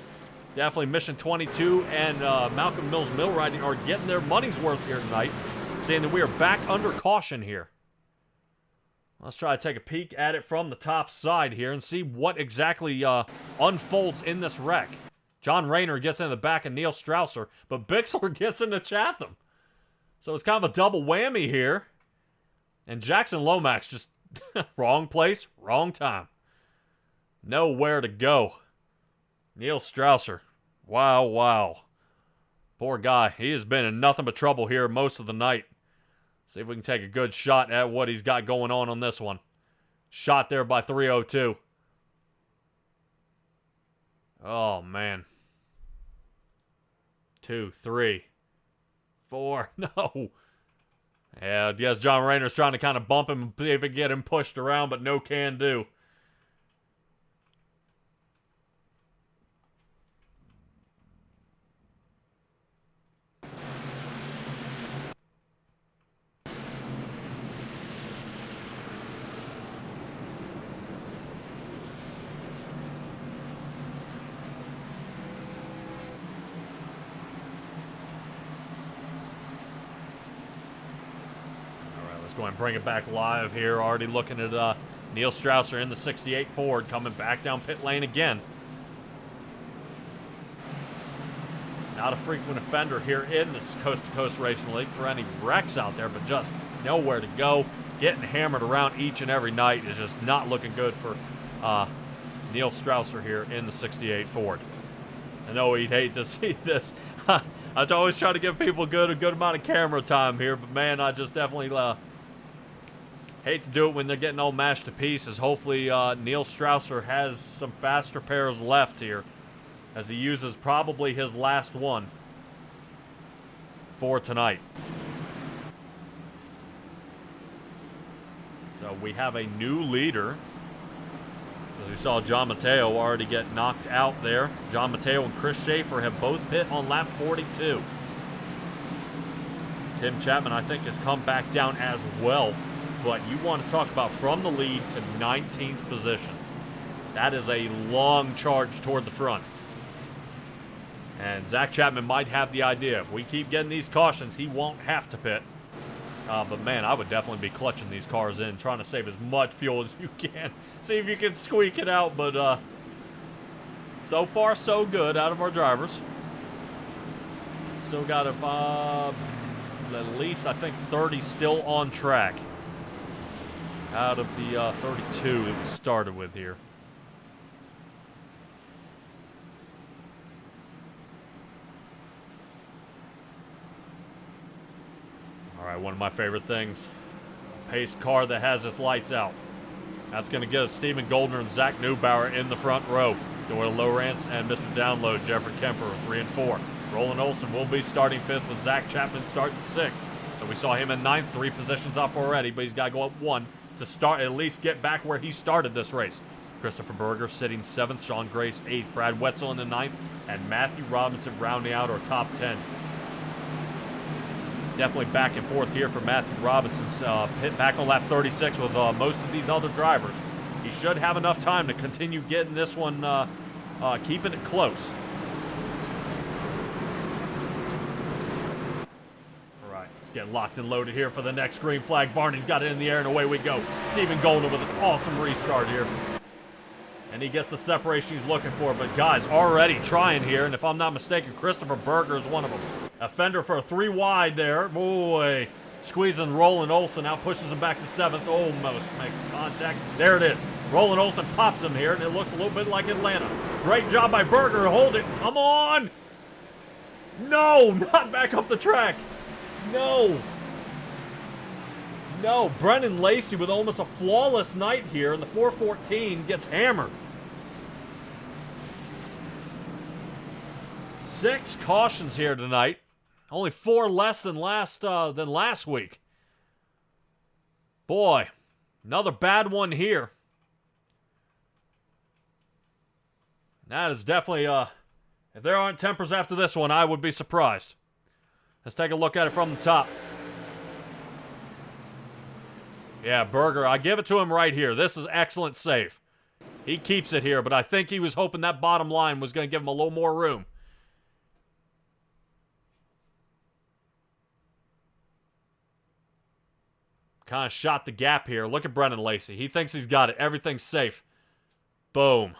Definitely Mission 22 and Malcolm Mills Millwrighting are getting their money's worth here tonight, saying that we are back under caution here. Let's try to take a peek at it from the top side here and see what exactly unfolds in this wreck. John Rayner gets in the back of Neil Strausser, but Bixler gets into Chatham. So it's kind of a double whammy here. And Jackson Lomax just wrong place, wrong time. Nowhere to go. Neil Strausser. Wow. Poor guy. He has been in nothing but trouble here most of the night. See if we can take a good shot at what he's got going on this one. Shot there by 302. Oh, man. 2, 3, 4. No. Yeah, yes, John Rayner's trying to kind of bump him and see if he can get him pushed around, but no can do. Go and bring it back live here. Already looking at Neil Strausser in the 68 Ford coming back down pit lane again. Not a frequent offender here in this Coast2Coast Racing League for any wrecks out there, but just nowhere to go. Getting hammered around each and every night is just not looking good for Neil Strausser here in the 68 Ford. I know he'd hate to see this. I always try to give people a good amount of camera time here, but man, I just definitely Hate to do it when they're getting all mashed to pieces. Hopefully Neil Strausser has some faster pairs left here, as he uses probably his last one for tonight. So we have a new leader. As we saw John Mateo already get knocked out there. John Mateo and Chris Schaefer have both pit on lap 42. Tim Chapman, I think, has come back down as well. But you want to talk about from the lead to 19th position. That is a long charge toward the front. And Zach Chapman might have the idea. If we keep getting these cautions, he won't have to pit. But man, I would definitely be clutching these cars in, trying to save as much fuel as you can. See if you can squeak it out, but so far so good out of our drivers. Still got at least, I think, 30 still on track out of the 32 that we started with here. All right, one of my favorite things, pace car that has its lights out. That's going to get us Stephen Goldner and Zach Neubauer in the front row. Doyle Lowrance and Mr. Download, Jeffrey Kemper, 3 and 4. Roland Olson will be starting 5th with Zach Chapman starting 6th. So we saw him in 9th, 3 positions up already, but he's got to go up 1 to start, at least get back where he started this race. Christopher Berger sitting 7th, Sean Grace 8th, Brad Wetzel in the 9th, and Matthew Robinson rounding out our top 10. Definitely back and forth here for Matthew Robinson's pit back on lap 36 with most of these other drivers. He should have enough time to continue getting this one, keeping it close. All right, let's get locked and loaded here for the next green flag. Barney's got it in the air, and away we go. Stephen Goldner with an awesome restart here. And he gets the separation he's looking for, but guys already trying here, and if I'm not mistaken, Christopher Berger is one of them. A fender for a 3 wide there. Boy, squeezing Roland Olson out, pushes him back to 7th. Almost makes contact. There it is. Roland Olson pops him here, and it looks a little bit like Atlanta. Great job by Berger to hold it. Come on! No, not back up the track. No. No, Brennan Lacey with almost a flawless night here, and the 414 gets hammered. 6 cautions here tonight. Only 4 less than last week. Boy, another bad one here. That is definitely, if there aren't tempers after this one, I would be surprised. Let's take a look at it from the top. Yeah, Berger, I give it to him right here. This is excellent save. He keeps it here, but I think he was hoping that bottom line was going to give him a little more room. Kind of shot the gap here. Look at Brennan Lacey. He thinks he's got it. Everything's safe. Boom.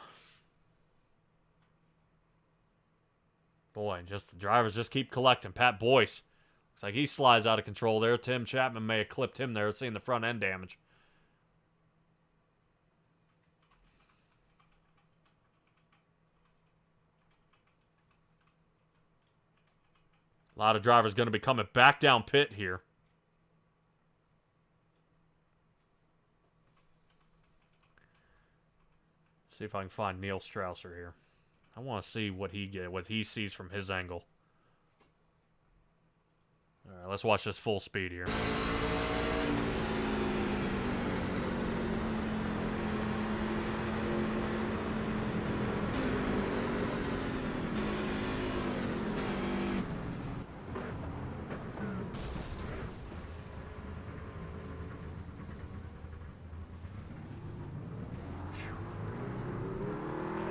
Boy, just the drivers just keep collecting. Pat Boyce. Looks like he slides out of control there. Tim Chapman may have clipped him there, seeing the front end damage. A lot of drivers going to be coming back down pit here. See if I can find Neil Strausser here. I want to see what he sees from his angle. All right, let's watch this full speed here.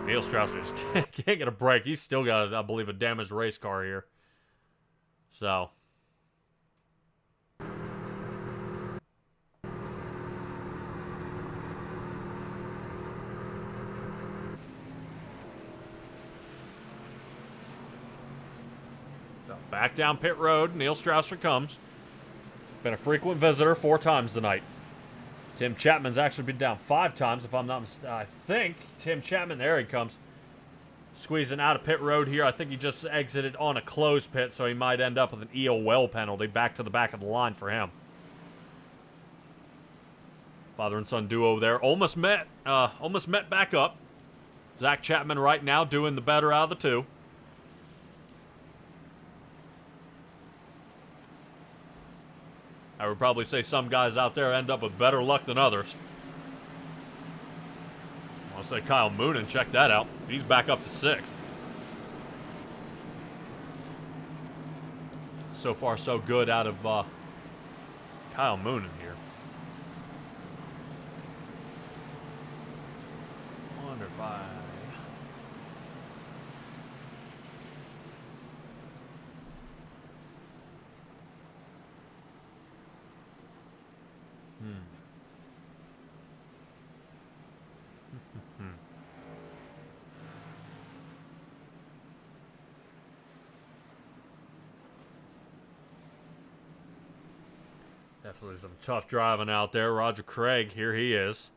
Neil Strausser just can't get a break. He's still got, I believe, a damaged race car here. So. So, back down pit road. Neil Strausser comes. Been a frequent visitor 4 times tonight. Tim Chapman's actually been down 5 times, if I'm not mistaken. I think Tim Chapman, there he comes. Squeezing out of pit road here. I think he just exited on a closed pit, so he might end up with an EOL penalty back to the back of the line for him. Father and son duo there. Almost met back up. Zach Chapman right now doing the better out of the two. I would probably say some guys out there end up with better luck than others. I'll say Kyle Moonen, check that out. He's back up to 6th. So far, so good out of Kyle Moonen here. Wonder if I... Definitely some tough driving out there. Roger Craig, here he is.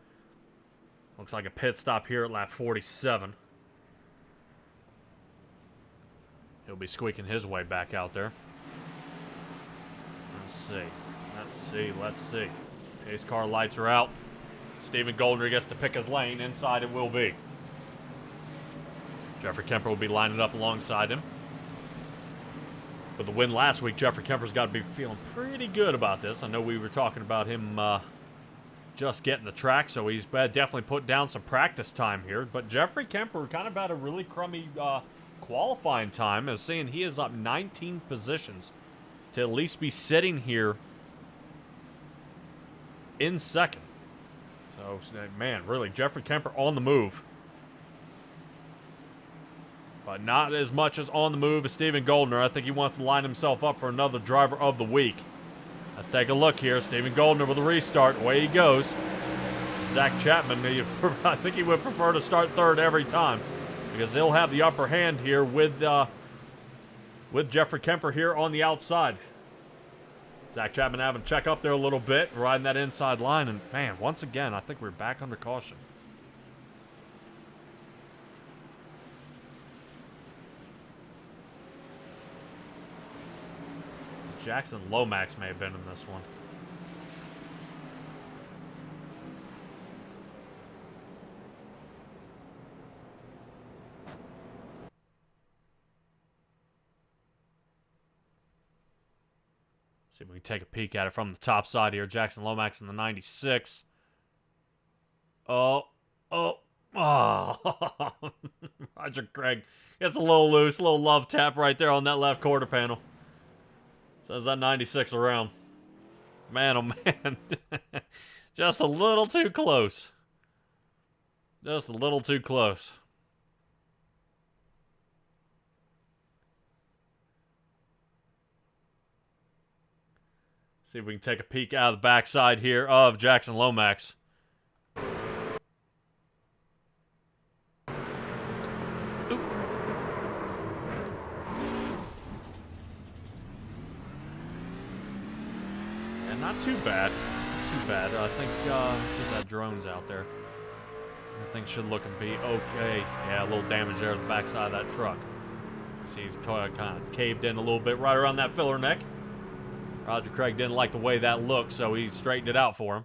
Looks like a pit stop here at lap 47. He'll be squeaking his way back out there. Let's see. Pace car lights are out. Stephen Goldner gets to pick his lane. Inside it will be. Jeffrey Kemper will be lining up alongside him. With the win last week, Jeffrey Kemper's got to be feeling pretty good about this. I know we were talking about him just getting the track, so he's definitely put down some practice time here. But Jeffrey Kemper kind of had a really crummy qualifying time, as seeing he is up 19 positions to at least be sitting here in second. So, man, really, Jeffrey Kemper on the move. But not as much as on the move as Stephen Goldner. I think he wants to line himself up for another driver of the week. Let's take a look here. Stephen Goldner with a restart. Away he goes. Zach Chapman, I think he would prefer to start third every time, because he'll have the upper hand here with Jeffrey Kemper here on the outside. Zach Chapman having to check up there a little bit, riding that inside line. And, man, once again, I think we're back under caution. Jackson Lomax may have been in this one. See if we can take a peek at it from the top side here. Jackson Lomax in the 96. Oh. Roger Craig gets a little loose, a little love tap right there on that left quarter panel. Says that 96 around. Man, oh man. Just a little too close. Just a little too close. See if we can take a peek out of the backside here of Jackson Lomax. Not too bad. Not too bad. I think, let's see if that drone's out there. Everything should look and be okay. Yeah, a little damage there at the backside of that truck. See, he's kind of caved in a little bit right around that filler neck. Roger Craig didn't like the way that looked, so he straightened it out for him.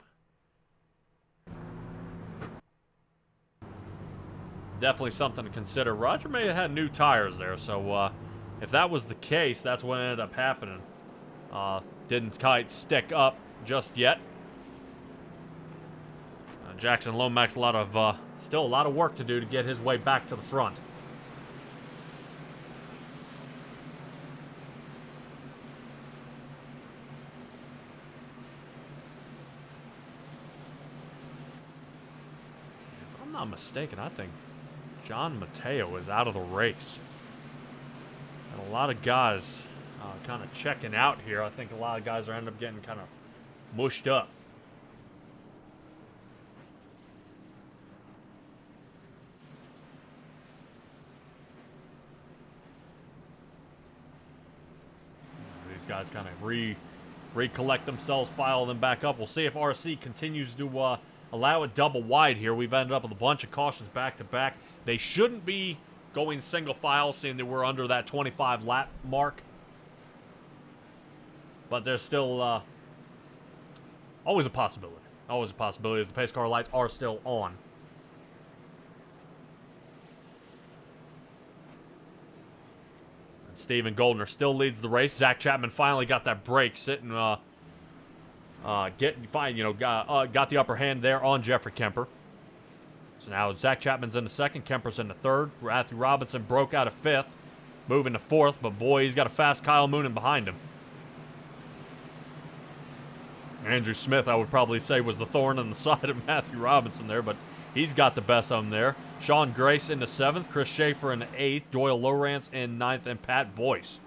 Definitely something to consider. Roger may have had new tires there, so if that was the case, that's what ended up happening. Didn't quite stick up just yet. Jackson Lomax, still a lot of work to do to get his way back to the front. If I'm not mistaken, I think John Mateo is out of the race. And a lot of guys kind of checking out here. I think a lot of guys are ending up getting kind of mushed up. These guys kind of recollect themselves, file them back up. We'll see if RC continues to allow it double wide here. We've ended up with a bunch of cautions back to back. They shouldn't be going single file, seeing that we're under that 25 lap mark. But there's still always a possibility. Always a possibility as the pace car lights are still on. And Stephen Goldner still leads the race. Zach Chapman finally got that break, sitting, got the upper hand there on Jeffrey Kemper. So now Zach Chapman's in the second, Kemper's in the third. Matthew Robinson broke out of fifth, moving to fourth, but boy, he's got a fast Kyle Moonen behind him. Andrew Smith, I would probably say, was the thorn in the side of Matthew Robinson there, but he's got the best of them there. Sean Grace in the seventh, Chris Schaefer in the eighth, Doyle Lowrance in ninth, and Pat Boyce.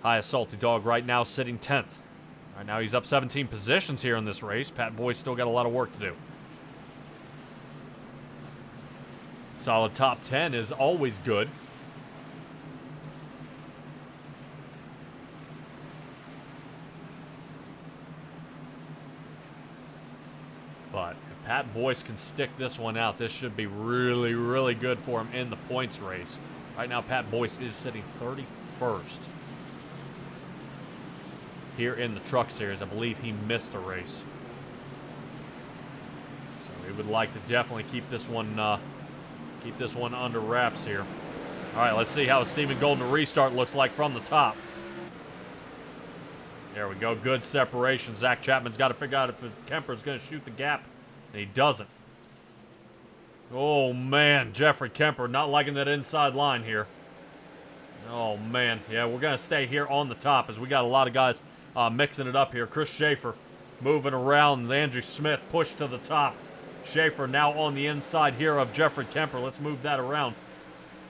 Highest Salty Dog right now sitting 10th. Right now he's up 17 positions here in this race. Pat Boyce still got a lot of work to do. Solid top 10 is always good. But if Pat Boyce can stick this one out, this should be really, really good for him in the points race. Right now, Pat Boyce is sitting 31st. Here in the Truck Series, I believe he missed a race. So we would like to definitely keep this one under wraps here. All right, let's see how a Stephen Golden restart looks like from the top. There we go, good separation. Zach Chapman's got to figure out if Kemper's going to shoot the gap, and he doesn't. Oh, man, Jeffrey Kemper not liking that inside line here. Oh, man. Yeah, we're going to stay here on the top as we got a lot of guys mixing it up here. Chris Schaefer moving around. Andrew Smith pushed to the top. Schaefer now on the inside here of Jeffrey Kemper. Let's move that around.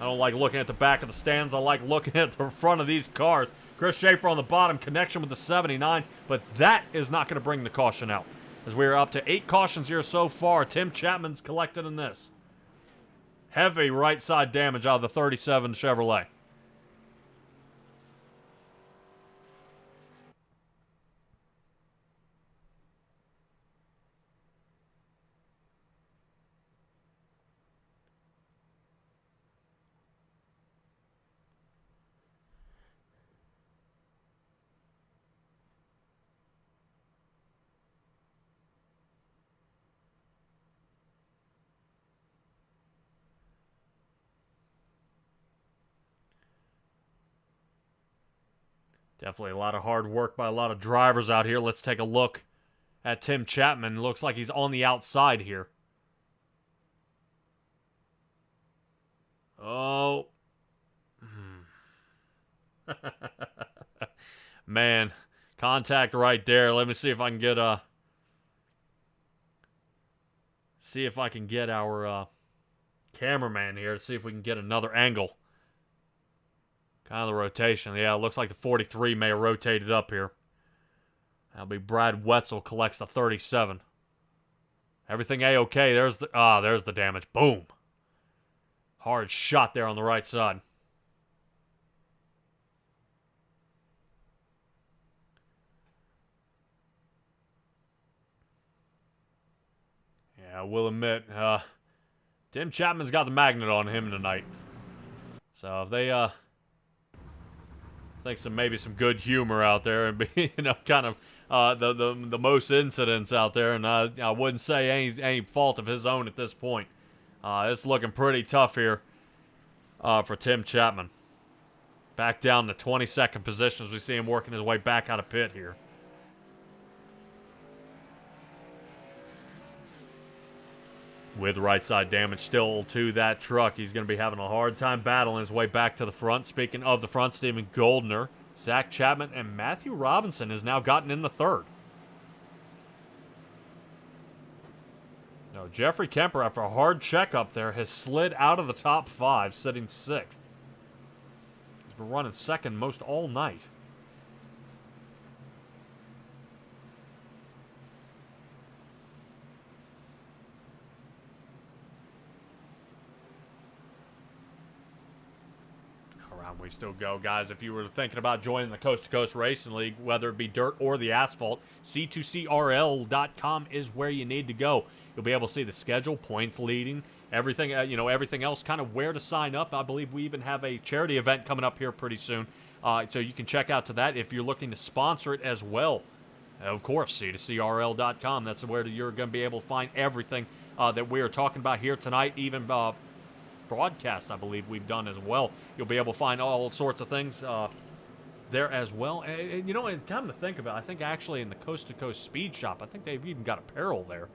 I don't like looking at the back of the stands. I like looking at the front of these cars. Chris Schaefer on the bottom, connection with the 79, but that is not going to bring the caution out. As we are up to 8 cautions here so far. Tim Chapman's collected in this. Heavy right side damage out of the 37 Chevrolet. Definitely a lot of hard work by a lot of drivers out here. Let's take a look at Tim Chapman. Looks like he's on the outside here. Oh. Man, contact right there. Let me see if I can get our cameraman here to see if we can get another angle. Kind of the rotation. Yeah, it looks like the 43 may have rotated up here. That'll be Brad Wetzel collects the 37. Everything A-okay. There's the damage. Boom. Hard shot there on the right side. Yeah, I will admit, Tim Chapman's got the magnet on him tonight. So if they I think maybe some good humor out there and be, kind of the most incidents out there, and I wouldn't say any fault of his own at this point. It's looking pretty tough here for Tim Chapman. Back down to 22nd position as we see him working his way back out of pit here. With right side damage still to that truck. He's going to be having a hard time battling his way back to the front. Speaking of the front, Stephen Goldner, Zach Chapman, and Matthew Robinson has now gotten in the third. No, Jeffrey Kemper, after a hard checkup there, has slid out of the top 5, sitting 6th. He's been running second most all night. We still go, guys. If you were thinking about joining the Coast2Coast Racing League, whether it be dirt or the asphalt, C2CRL.com is where you need to go. You'll be able to see the schedule, points leading, everything, everything else, kind of where to sign up. I believe we even have a charity event coming up here pretty soon, so you can check out to that if you're looking to sponsor it as well. Of course, C2CRL.com. That's where you're going to be able to find everything that we are talking about here tonight, even broadcasts, I believe we've done as well. You'll be able to find all sorts of things there as well. And you know, and come to think of it, I think actually in the Coast2Coast Speed Shop, I think they've even got apparel there.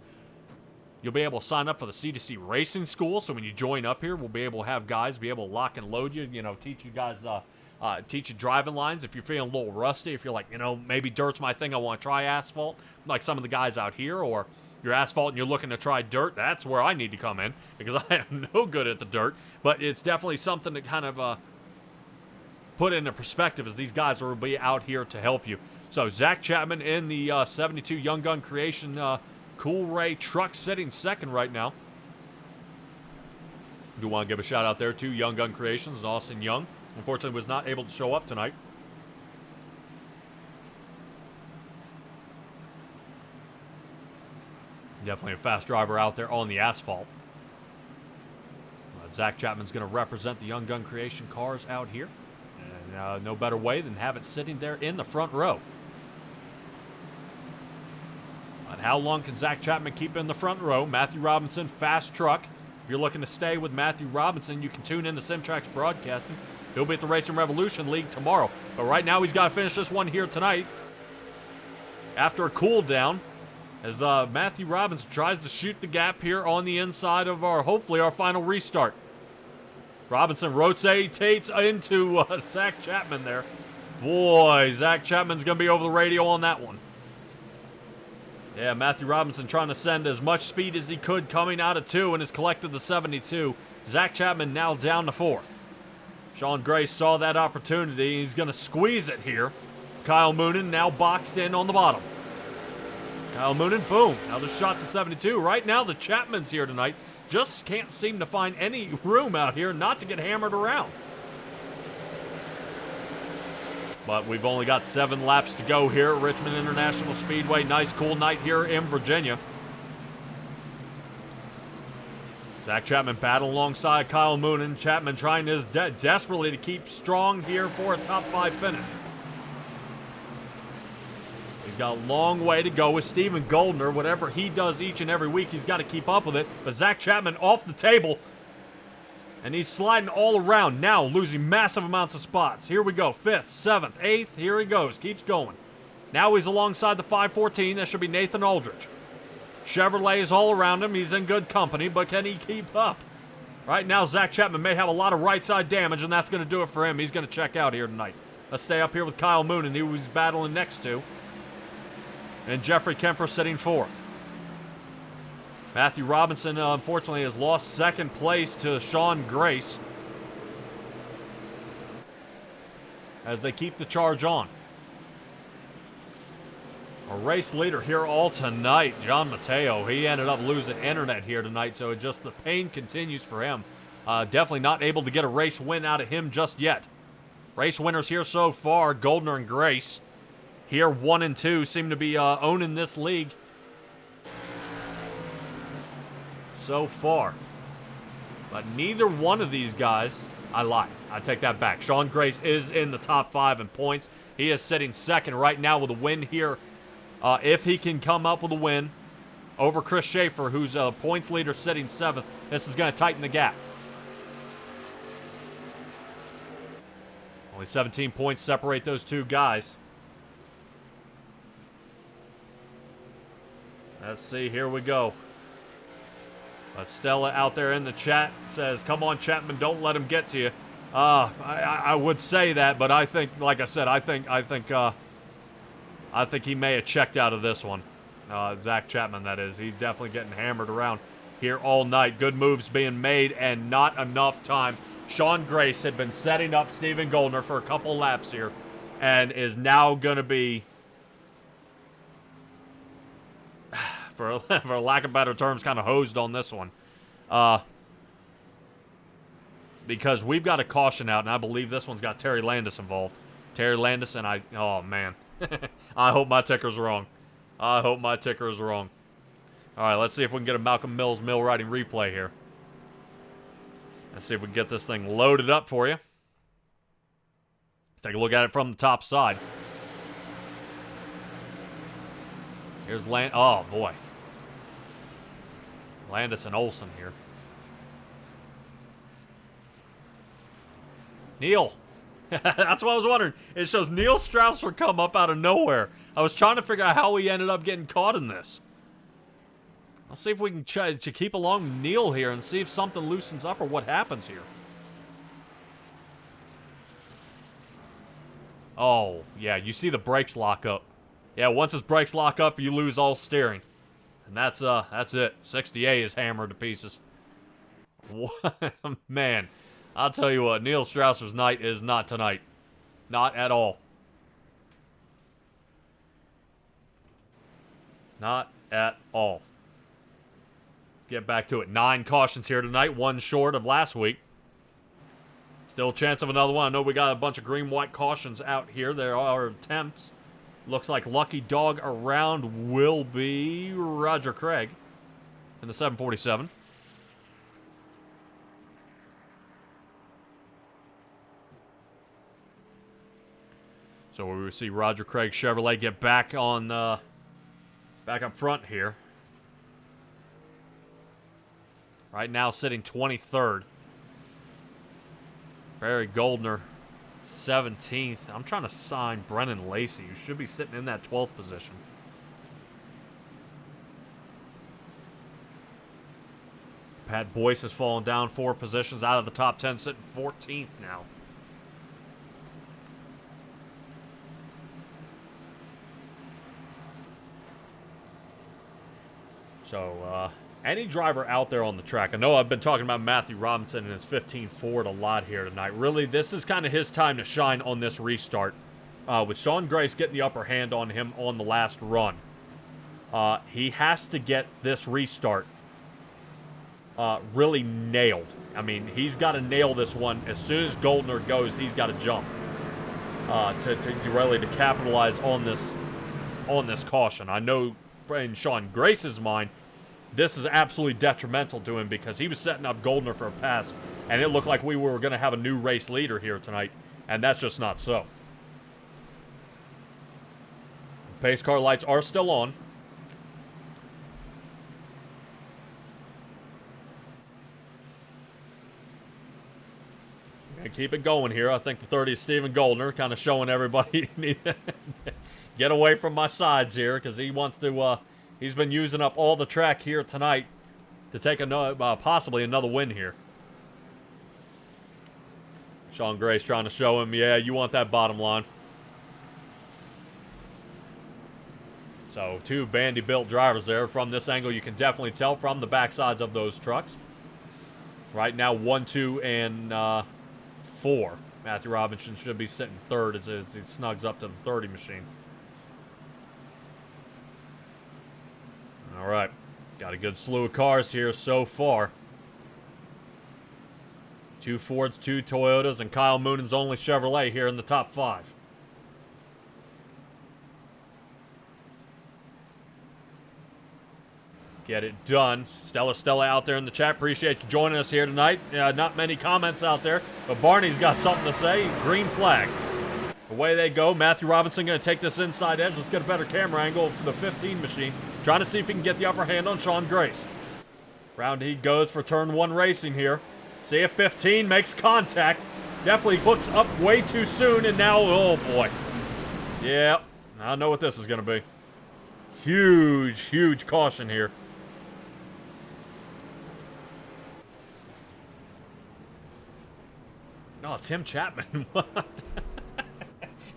You'll be able to sign up for the C2C Racing School, so when you join up here, we'll be able to have guys be able to lock and load you, teach you guys, teach you driving lines if you're feeling a little rusty, if you're like, maybe dirt's my thing, I want to try asphalt, like some of the guys out here, or you're asphalt and you're looking to try dirt, that's where I need to come in, because I am no good at the dirt, but it's definitely something to kind of put into perspective, as these guys will be out here to help you. So Zach Chapman in the 72 Young Gun Creation Cool Ray Truck sitting second right now. Do want to give a shout out there to Young Gun Creations and Austin Young. Unfortunately, was not able to show up tonight. Definitely a fast driver out there on the asphalt. Zach Chapman's going to represent the Young Gun Creation cars out here. And no better way than have it sitting there in the front row. But how long can Zach Chapman keep in the front row? Matthew Robinson, fast truck. If you're looking to stay with Matthew Robinson, you can tune in to Simtrax Broadcasting. He'll be at the Racing Revolution League tomorrow. But right now, he's got to finish this one here tonight. After a cool down, as Matthew Robinson tries to shoot the gap here on the inside of hopefully our final restart. Robinson rotates into Zach Chapman there. Boy, Zach Chapman's going to be over the radio on that one. Yeah, Matthew Robinson trying to send as much speed as he could coming out of 2 and has collected the 72. Zach Chapman now down to 4th. Sean Gray saw that opportunity. He's going to squeeze it here. Kyle Moonen now boxed in on the bottom. Kyle Moonen, boom. Another shot to 72. Right now, the Chapmans here tonight just can't seem to find any room out here not to get hammered around. But we've only got 7 laps to go here at Richmond International Speedway. Nice, cool night here in Virginia. Zach Chapman battling alongside Kyle Moonen. Chapman trying his desperately to keep strong here for a top 5 finish. He's got a long way to go with Steven Goldner. Whatever he does each and every week, he's got to keep up with it. But Zach Chapman off the table. And he's sliding all around, now losing massive amounts of spots. Here we go, 5th, 7th, 8th, here he goes, keeps going. Now he's alongside the 514, that should be Nathan Aldridge. Chevrolet is all around him, he's in good company, but can he keep up? Right now, Zach Chapman may have a lot of right side damage, and that's going to do it for him. He's going to check out here tonight. Let's stay up here with Kyle Moonen, who he's battling next to. And Jeffrey Kemper sitting 4th. Matthew Robinson, unfortunately, has lost 2nd place to Sean Grace as they keep the charge on. A race leader here all tonight, John Mateo. He ended up losing internet here tonight, so the pain continues for him. Definitely not able to get a race win out of him just yet. Race winners here so far, Goldner and Grace. Here, 1 and 2 seem to be owning this league so far. But neither one of these guys, I lied. I take that back. Sean Grace is in the top 5 in points. He is sitting 2nd right now with a win here. If he can come up with a win over Chris Schaefer, who's a points leader sitting 7th, this is going to tighten the gap. Only 17 points separate those two guys. Let's see, here we go. Stella out there in the chat says, come on, Chapman, don't let him get to you. I would say that, but I think, like I said, I think he may have checked out of this one. Zach Chapman, that is. He's definitely getting hammered around here all night. Good moves being made and not enough time. Sean Grace had been setting up Steven Goldner for a couple laps here and is now going to be, for lack of better terms, kind of hosed on this one. Because we've got a caution out, and I believe this one's got Terry Landis involved. Terry Landis, and oh, man. I hope my ticker's wrong. I hope my ticker is wrong. All right, let's see if we can get a Malcolm Mills mill riding replay here. Let's see if we can get this thing loaded up for you. Let's take a look at it from the top side. Here's oh, boy. Landis and Olsen here. Neil. That's what I was wondering. It shows Neil Strausser come up out of nowhere. I was trying to figure out how he ended up getting caught in this. Let's see if we can try to keep along Neil here and see if something loosens up or what happens here. Oh, yeah, you see the brakes lock up. Yeah, once his brakes lock up, you lose all steering. And that's it. 68 is hammered to pieces. What? Man, I'll tell you what, Neil Strausser's night is not tonight. Not at all. Not at all. Get back to it. 9 cautions here tonight, 1 short of last week. Still a chance of another one. I know we got a bunch of green-white cautions out here. There are attempts. Looks like lucky dog around will be Roger Craig in the 747. So we see Roger Craig Chevrolet get back on, back up front here. Right now sitting 23rd. Barry Goldner, 17th. I'm trying to sign Brennan Lacey, who should be sitting in that 12th position. Pat Boyce has fallen down 4 positions out of the top 10, sitting 14th now. So, any driver out there on the track, I know I've been talking about Matthew Robinson and his 15 Ford a lot here tonight. Really, this is kind of his time to shine on this restart. With Sean Grace getting the upper hand on him on the last run. He has to get this restart really nailed. I mean, he's got to nail this one. As soon as Goldner goes, he's got to jump to capitalize on this caution. I know in Sean Grace's mind, this is absolutely detrimental to him because he was setting up Goldner for a pass, and it looked like we were going to have a new race leader here tonight, and that's just not so. Pace car lights are still on. Gonna keep it going here. I think the 30 is Steven Goldner, kind of showing everybody get away from my sides here because he wants to. He's been using up all the track here tonight to take another, possibly another win here. Sean Grace trying to show him, yeah, you want that bottom line. So 2 bandy-built drivers there. From this angle, you can definitely tell from the backsides of those trucks. Right now, 1, 2, and 4. Matthew Robinson should be sitting 3rd as he snugs up to the 30 machine. All right, got a good slew of cars here so far. 2 Fords, 2 Toyotas, and Kyle Moonen's only Chevrolet here in the top 5. Let's get it done. Stella out there in the chat. Appreciate you joining us here tonight. Not many comments out there, but Barney's got something to say. Green flag. Away they go. Matthew Robinson going to take this inside edge. Let's get a better camera angle for the 15 machine. Trying to see if he can get the upper hand on Sean Grace. Round he goes for turn 1 racing here. See if 15 makes contact. Definitely hooks up way too soon, and now, oh boy. Yeah, I know what this is going to be. Huge, huge caution here. Oh, Tim Chapman. What?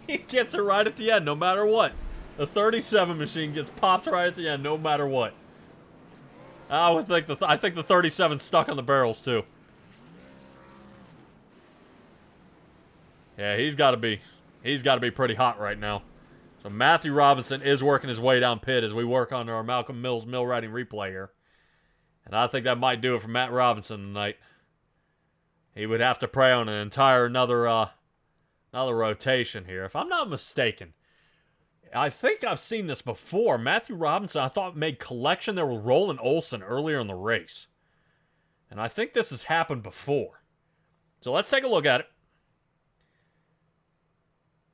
He gets it right at the end, no matter what. The 37 machine gets popped right at the end, no matter what. I think the 37's stuck on the barrels too. Yeah, he's got to be pretty hot right now. So Matthew Robinson is working his way down pit as we work on our Malcolm Mills mill riding replay here, and I think that might do it for Matt Robinson tonight. He would have to pray on an entire another rotation here, if I'm not mistaken. I think I've seen this before. Matthew Robinson, I thought, made collection there with Roland Olsen earlier in the race. And I think this has happened before. So let's take a look at it.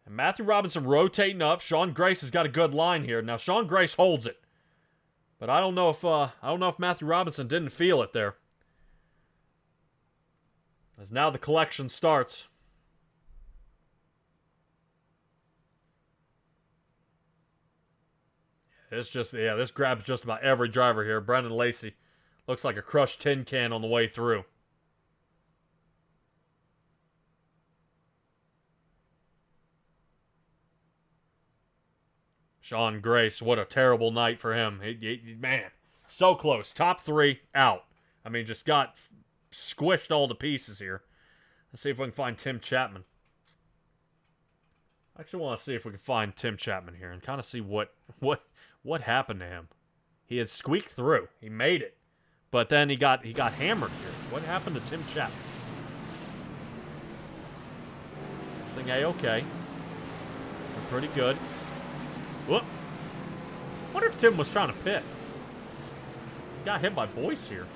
And Matthew Robinson rotating up. Sean Grace has got a good line here. Now, Sean Grace holds it. But I don't know if Matthew Robinson didn't feel it there. As now the collection starts. This grabs just about every driver here. Brendan Lacey looks like a crushed tin can on the way through. Sean Grace, what a terrible night for him. Man, so close. Top 3 out. I mean, just got squished all to pieces here. Let's see if we can find Tim Chapman. I actually want to see if we can find Tim Chapman here and kind of see what happened to him. He had squeaked through. He made it. But then he got hammered here. What happened to Tim Chapman? I think A-okay. They're pretty good. Whoop. Wonder if Tim was trying to pit. He got hit by Boyce here.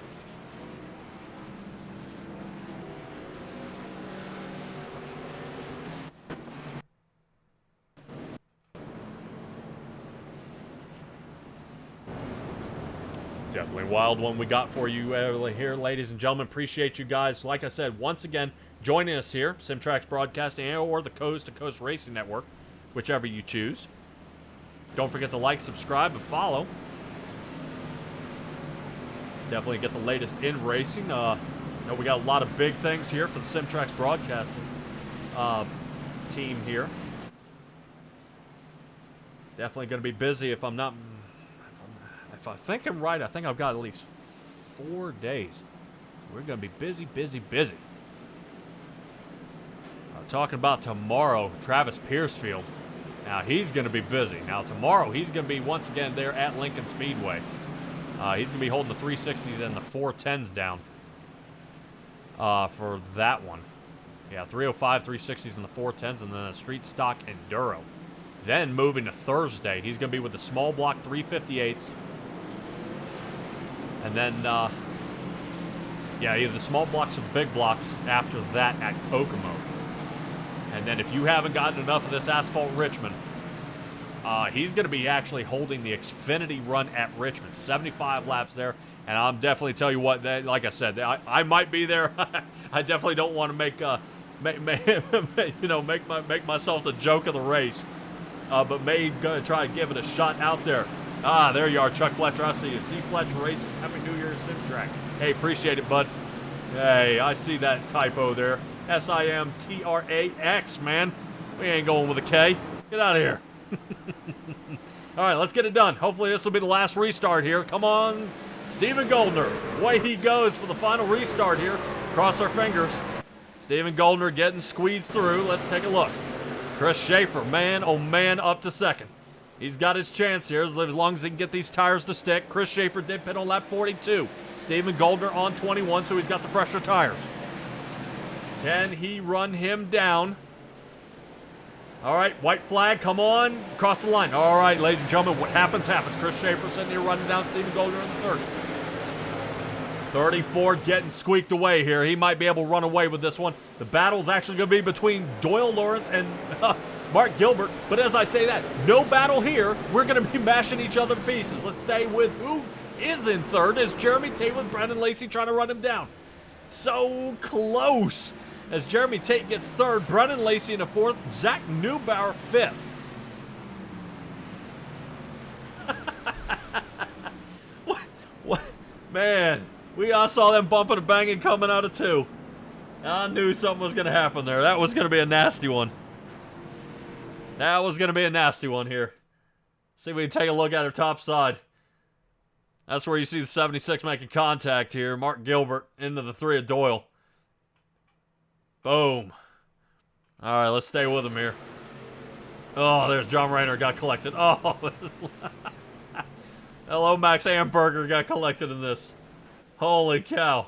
Definitely a wild one we got for you here, ladies and gentlemen. Appreciate you guys. Like I said, once again, joining us here, Simtrax Broadcasting or the Coast2Coast Racing Network, whichever you choose. Don't forget to like, subscribe, and follow. Definitely get the latest in racing. Know we got a lot of big things here for the Simtrax Broadcasting team here. Definitely going to be busy if I'm not... If I think I'm right, I think I've got at least 4 days. We're going to be busy, busy, busy. Talking about tomorrow, Travis Piercefield. Now, he's going to be busy. Now, tomorrow, he's going to be, once again, there at Lincoln Speedway. He's going to be holding the 360s and the 410s down for that one. Yeah, 305, 360s, and the 410s, and then a street stock enduro. Then, moving to Thursday, he's going to be with the small block 358s. And then, either the small blocks or the big blocks after that at Kokomo. And then if you haven't gotten enough of this asphalt Richmond, he's going to be actually holding the Xfinity run at Richmond. 75 laps there. And I'm definitely tell you what, like I said, I might be there. I definitely don't want to make myself the joke of the race. But may going to try to give it a shot out there. There you are, Chuck Fletcher. I see you. C. Fletcher Racing. Happy New Year, Simtrack. Hey, appreciate it, bud. Hey, I see that typo there. Simtrax, man. We ain't going with a K. Get out of here. All right, let's get it done. Hopefully this will be the last restart here. Come on, Stephen Goldner. Away he goes for the final restart here. Cross our fingers. Stephen Goldner getting squeezed through. Let's take a look. Chris Schaefer, man, oh man, up to second. He's got his chance here as long as he can get these tires to stick. Chris Schaefer did pit on lap 42. Stephen Goldner on 21, so he's got the fresher tires. Can he run him down? All right, white flag, come on. Across the line. All right, ladies and gentlemen, what happens, happens. Chris Schaefer sitting here running down Stephen Goldner in the third. 34 getting squeaked away here. He might be able to run away with this one. The battle's actually going to be between Doyle Lawrence and Mark Gilbert. But as I say that, no battle here. We're going to be mashing each other to pieces. Let's stay with who is in third. Is Jeremy Tate with Brendan Lacey trying to run him down. So close. As Jeremy Tate gets third, Brendan Lacey in the fourth, Zach Neubauer fifth. what? Man, I saw them bumping and banging coming out of two. I knew something was going to happen there. That was going to be a nasty one. That was going to be a nasty one here. See if we can take a look at her top side. That's where you see the 76 making contact here. Mark Gilbert into the 3 of Doyle. Boom. All right, let's stay with him here. Oh, there's John Rayner got collected. Oh, hello, Max Amberger got collected in this. Holy cow.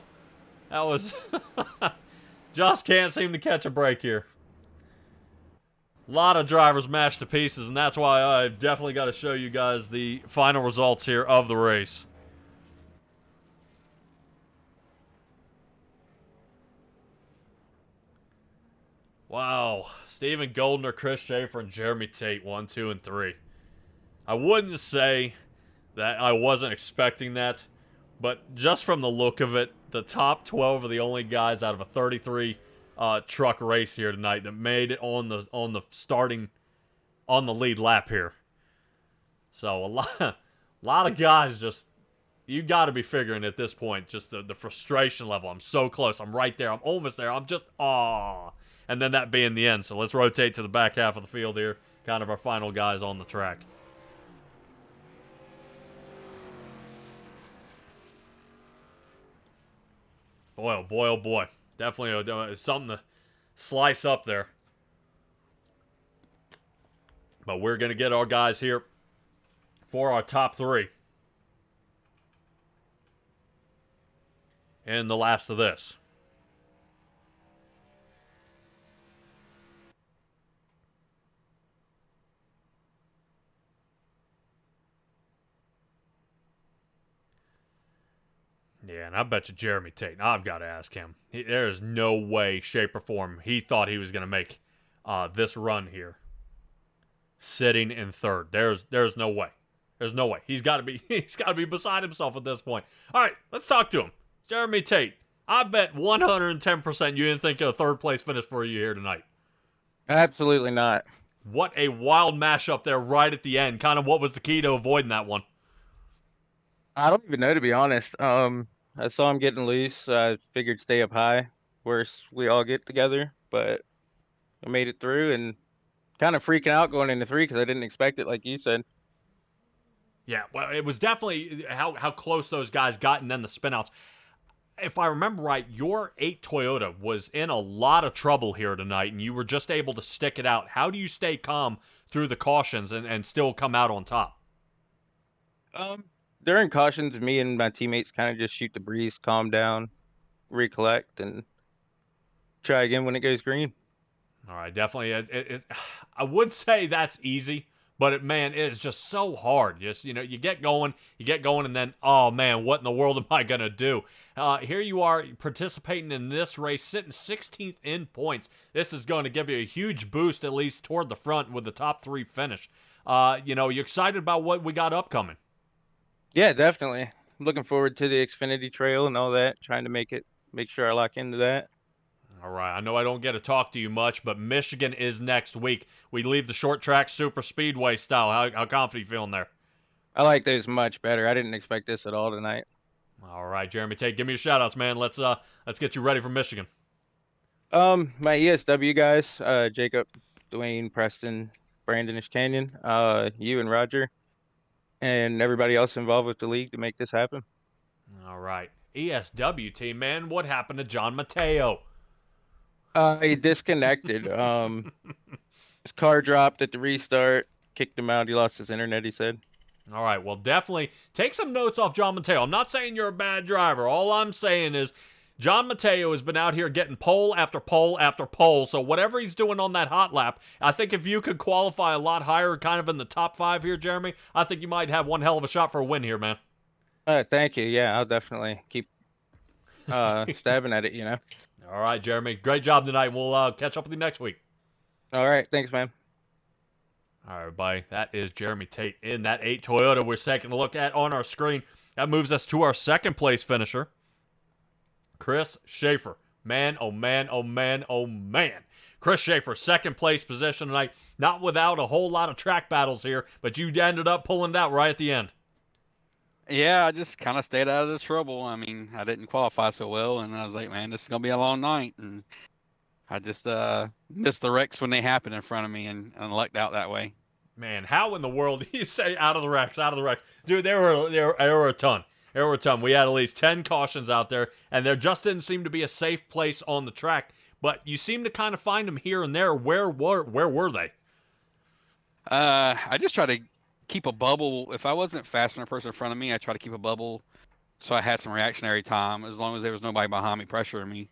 That was... Just can't seem to catch a break here. A lot of drivers mashed to pieces, and that's why I've definitely got to show you guys the final results here of the race. Wow. Stephen Goldner, Chris Schaefer, and Jeremy Tate, 1, 2, and 3. I wouldn't say That I wasn't expecting that. But just from the look of it, the top 12 are the only guys out of a 33 truck race here tonight that made it on the lead lap here. So a lot of guys just, you got to be figuring at this point just the frustration level. I'm so close. I'm right there. I'm almost there. I'm just and then that being the end. So let's rotate to the back half of the field here. Kind of our final guys on the track. Boy, oh boy, oh boy. Definitely something to slice up there. But we're going to get our guys here for our top 3. And the last of this. Yeah, and I bet you Jeremy Tate, I've got to ask him. There is no way, shape, or form he thought he was going to make this run here. Sitting in third. There's no way. There's no way. He's got to be beside himself at this point. All right, let's talk to him. Jeremy Tate, I bet 110% you didn't think a third place finish for you here tonight. Absolutely not. What a wild mashup there right at the end. Kind of what was the key to avoiding that one? I don't even know, to be honest. I saw him getting loose. I figured stay up high. Worse, we all get together, but I made it through and kind of freaking out going into 3 because I didn't expect it, like you said. Yeah, well, it was definitely how close those guys got and then the spinouts. If I remember right, your 8 Toyota was in a lot of trouble here tonight, and you were just able to stick it out. How do you stay calm through the cautions and still come out on top? During cautions, me and my teammates kind of just shoot the breeze, calm down, recollect, and try again when it goes green. All right, definitely. I would say that's easy, but it is just so hard. Just, you get going, and then, oh man, what in the world am I going to do? Here you are participating in this race, sitting 16th in points. This is going to give you a huge boost, at least toward the front with the top 3 finish. You excited about what we got upcoming? Yeah, definitely. I'm looking forward to the Xfinity Trail and all that, trying to make sure I lock into that. All right, I know I don't get to talk to you much, but Michigan is next week. We leave the short track super speedway style. How confident are you feeling there? I like those much better. I didn't expect this at all tonight. All right, Jeremy Tate, give me your shout-outs, man. Let's get you ready for Michigan. My ESW guys, Jacob, Dwayne, Preston, Brandon Canyon, you and Roger, and everybody else involved with the league to make this happen. All right. ESW team, man, what happened to John Mateo? He disconnected. His car dropped at the restart, kicked him out. He lost his internet, he said. All right, well, definitely take some notes off John Mateo. I'm not saying you're a bad driver. All I'm saying is John Mateo has been out here getting pole after pole after pole, so whatever he's doing on that hot lap, I think if you could qualify a lot higher, kind of in the top 5 here, Jeremy, I think you might have one hell of a shot for a win here, man. Thank you. Yeah, I'll definitely keep stabbing at it, All right, Jeremy. Great job tonight. We'll catch up with you next week. All right. Thanks, man. All right, everybody. That is Jeremy Tate in that 8 Toyota we're taking a look at on our screen. That moves us to our second place finisher, Chris Schaefer. Man, oh man, oh man, oh man. Chris Schaefer, second place position tonight. Not without a whole lot of track battles here, but you ended up pulling it out right at the end. Yeah, I just kind of stayed out of the trouble. I mean, I didn't qualify so well, and I was like, man, this is going to be a long night. And I just missed the wrecks when they happened in front of me and lucked out that way. Man, how in the world do you say out of the wrecks, out of the wrecks? Dude, there were a ton. There were a ton. We had at least 10 cautions out there, and there just didn't seem to be a safe place on the track. But you seem to kind of find them here and there. Where were they? I just try to keep a bubble. If I wasn't fast than a person in front of me, I try to keep a bubble so I had some reactionary time as long as there was nobody behind me pressuring me.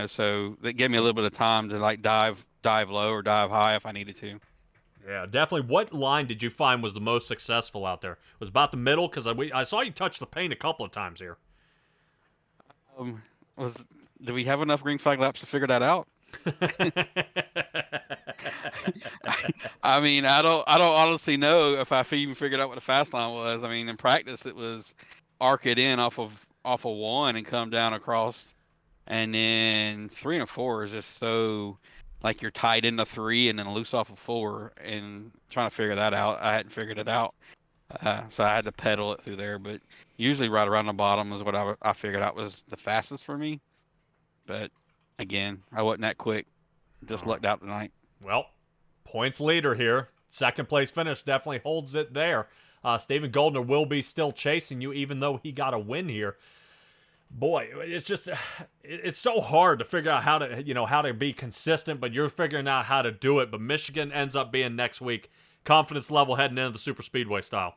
So that gave me a little bit of time to like dive low or dive high if I needed to. Yeah, definitely. What line did you find was the most successful out there? Was it about the middle? Because I saw you touch the paint a couple of times here. Do we have enough green flag laps to figure that out? I mean, I don't honestly know if I even figured out what the fast line was. I mean, in practice it was arc it in off of one and come down across, and then 3 and 4 is just so like you're tied into 3 and then loose off of 4, and trying to figure that out. I hadn't figured it out, so I had to pedal it through there. But usually right around the bottom is what I figured out was the fastest for me. But again, I wasn't that quick. Just lucked out tonight. Well, points leader here. Second place finish definitely holds it there. Stephen Goldner will be still chasing you, even though he got a win here. Boy, it's just, it's so hard to figure out how to be consistent, but you're figuring out how to do it. But Michigan ends up being next week. Confidence level heading into the super speedway style.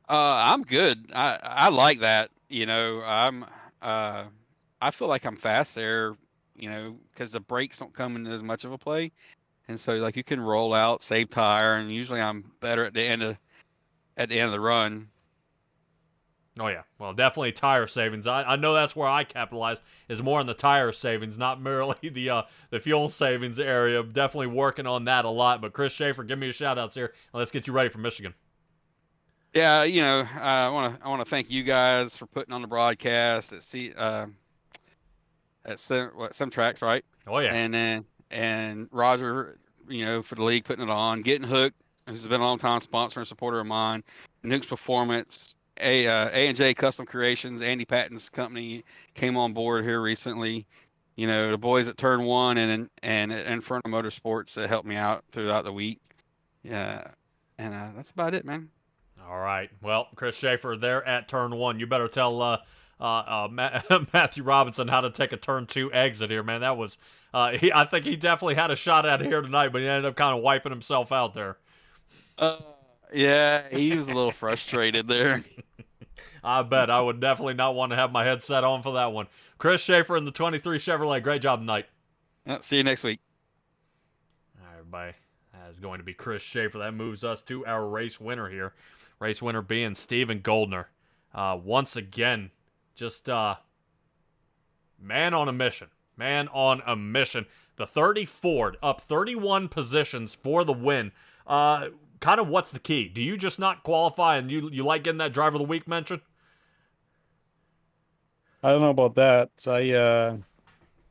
I'm good. I like that. I feel like I'm fast there, because the brakes don't come into as much of a play. And so like you can roll out, save tire, and usually I'm better at the end of the run. Oh yeah, well definitely tire savings. I know that's where I capitalize is more on the tire savings, not merely the fuel savings area. Definitely working on that a lot. But Chris Schaefer, give me a shout outs here, and let's get you ready for Michigan. Yeah, I want to thank you guys for putting on the broadcast at some tracks, right? Oh yeah, and Roger, for the league putting it on, Getting Hooked, who's been a long time sponsor and supporter of mine, Nuke's Performance, A&J Custom Creations, Andy Patton's company came on board here recently. The boys at Turn 1 and Inferno Motorsports that helped me out throughout the week. Yeah, and that's about it, man. All right. Well, Chris Schaefer there at Turn 1. You better tell Matthew Robinson how to take a Turn 2 exit here, man. That was I think he definitely had a shot at it here tonight, but he ended up kind of wiping himself out there. Yeah, he was a little frustrated there. I bet. I would definitely not want to have my headset on for that one. Chris Schaefer in the 23 Chevrolet. Great job tonight. See you next week. All right, everybody. That is going to be Chris Schaefer. That moves us to our race winner here. Race winner being Stephen Goldner. Once again, just man on a mission. Man on a mission. The 30 Ford up 31 positions for the win. Kind of what's the key? Do you just not qualify and you like getting that driver of the week mention? I don't know about that. I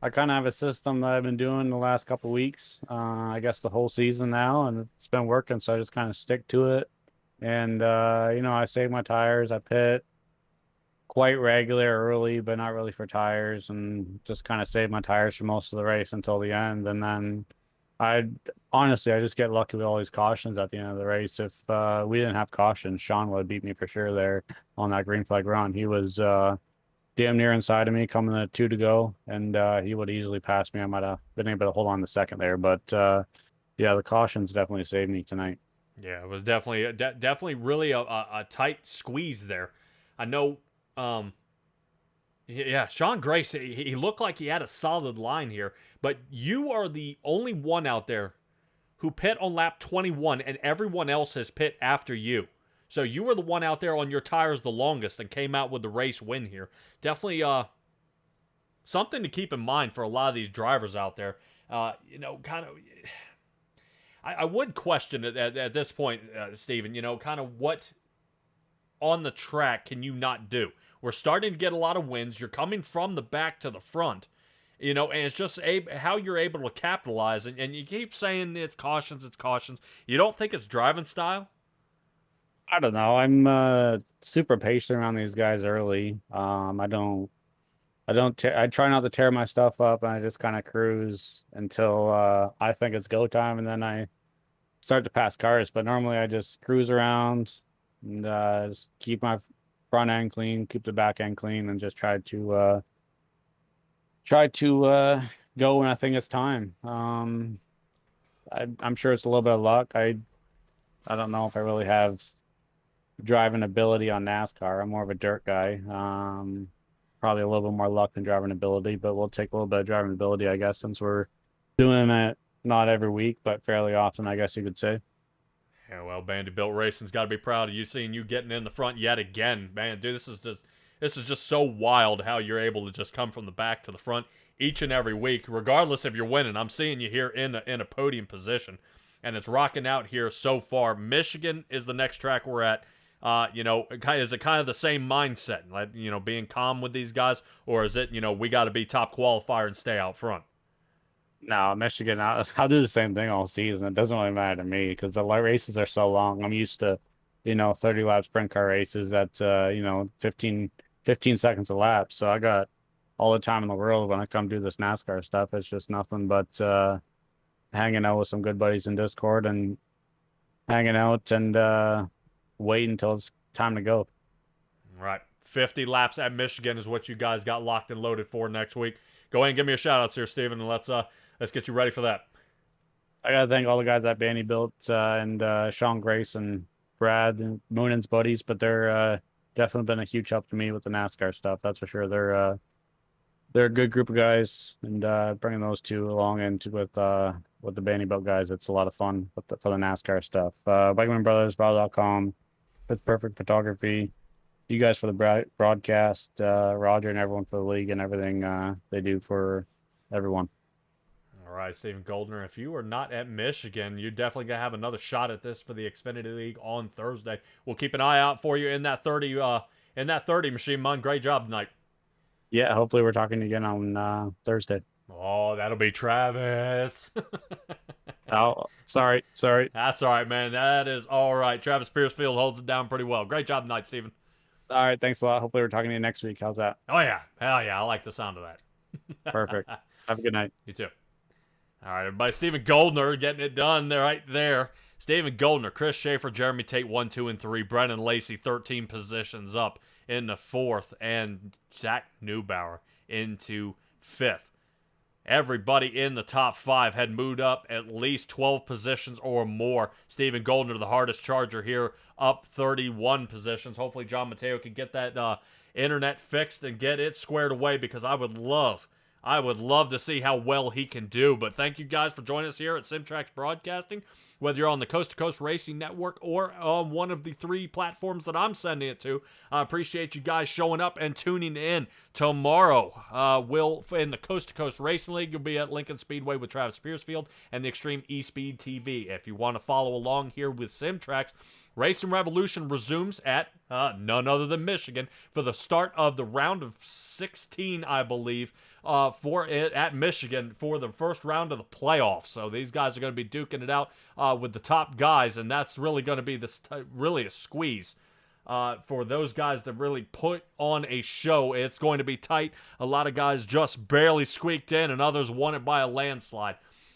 kind of have a system that I've been doing the last couple of weeks. I guess the whole season now, and it's been working, so I just kind of stick to it. And I save my tires. I pit quite regular early, but not really for tires, and just kind of save my tires for most of the race until the end. And then I just get lucky with all these cautions at the end of the race. If we didn't have cautions, Sean would have beat me for sure there on that green flag run. He was damn near inside of me coming to 2 to go, and he would easily pass me. I might have been able to hold on the second there, but yeah, the cautions definitely saved me tonight. Yeah, it was definitely really a tight squeeze there. I know, Sean Grace, he looked like he had a solid line here, but you are the only one out there who pit on lap 21, and everyone else has pit after you. So you were the one out there on your tires the longest and came out with the race win here. Definitely something to keep in mind for a lot of these drivers out there. I would question it at this point, Steven, kind of what on the track can you not do? We're starting to get a lot of wins. You're coming from the back to the front, and it's just how you're able to capitalize. And you keep saying it's cautions. You don't think it's driving style? I don't know. I'm super patient around these guys early. I try not to tear my stuff up, and I just kind of cruise until I think it's go time, and then I start to pass cars. But normally I just cruise around and just keep my front end clean, keep the back end clean, and just try to go when I think it's time. I'm sure it's a little bit of luck. I don't know if I really have driving ability on NASCAR. I'm more of a dirt guy. Probably a little bit more luck than driving ability, but we'll take a little bit of driving ability, I guess, since we're doing it not every week, but fairly often, I guess you could say. Yeah, well, Vanderbilt Racing's got to be proud of you, seeing you getting in the front yet again, man. Dude, this is just so wild how you're able to just come from the back to the front, each and every week, regardless if you're winning. I'm seeing you here in a podium position, and it's rocking out here so far. Michigan is the next track we're at. Is it kind of the same mindset, like, being calm with these guys, or is it, we got to be top qualifier and stay out front? No, Michigan, I'll do the same thing all season. It doesn't really matter to me because the races are so long. I'm used to, 30 lap sprint car races at, 15 seconds a lap. So I got all the time in the world when I come do this NASCAR stuff. It's just nothing but hanging out with some good buddies in Discord and hanging out and wait until it's time to go. All right. 50 laps at Michigan is what you guys got locked and loaded for next week. Go ahead and give me a shout-outs here, Steven, and let's get you ready for that. I got to thank all the guys at Bandy Built and Sean Grace and Brad and Moonan's buddies, but they're definitely been a huge help to me with the NASCAR stuff. That's for sure. They're a good group of guys, and bringing those two along with the Bandy Built guys, it's a lot of fun for the NASCAR stuff. Bikeman Brothers, Brother.com, It's Perfect Photography, you guys for the broadcast, Roger and everyone for the league and everything they do for everyone. All right, Stephen Goldner, if you are not at Michigan, you're definitely going to have another shot at this for the Xfinity League on Thursday. We'll keep an eye out for you in that 30 machine, man. Great job tonight. Yeah, hopefully we're talking again on Thursday. Oh, that'll be Travis. Oh, sorry. That's all right, man. That is all right. Travis Piercefield holds it down pretty well. Great job tonight, Stephen. All right, thanks a lot. Hopefully we're talking to you next week. How's that? Oh, yeah. Hell yeah. I like the sound of that. Perfect. Have a good night. You too. All right, everybody. Stephen Goldner getting it done there, right there. Stephen Goldner, Chris Schaefer, Jeremy Tate, 1, 2, and 3. Brennan Lacey, 13 positions up in the 4th. And Zach Neubauer into 5th. Everybody in the top 5 had moved up at least 12 positions or more. Stephen Goldner, the hardest charger here, up 31 positions. Hopefully John Mateo can get that internet fixed and get it squared away, because I would love to see how well he can do. But thank you guys for joining us here at Simtrax Broadcasting. Whether you're on the Coast2Coast Racing Network or on one of the 3 platforms that I'm sending it to, I appreciate you guys showing up and tuning in. Tomorrow, in the Coast2Coast Racing League, you'll be at Lincoln Speedway with Travis Piercefield and the Extreme eSpeed TV. If you want to follow along here with Simtrax, Racing Revolution resumes at none other than Michigan for the start of the round of 16, I believe, at Michigan for the first round of the playoffs. So these guys are going to be duking it out with the top guys, and that's really going to be really a squeeze for those guys to really put on a show. It's going to be tight. A lot of guys just barely squeaked in, and others won it by a landslide.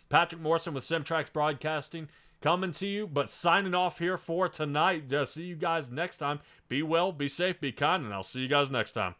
Patrick Morrison with Simtrax Broadcasting coming to you, but signing off here for tonight. See you guys next time. Be well, be safe, be kind, and I'll see you guys next time.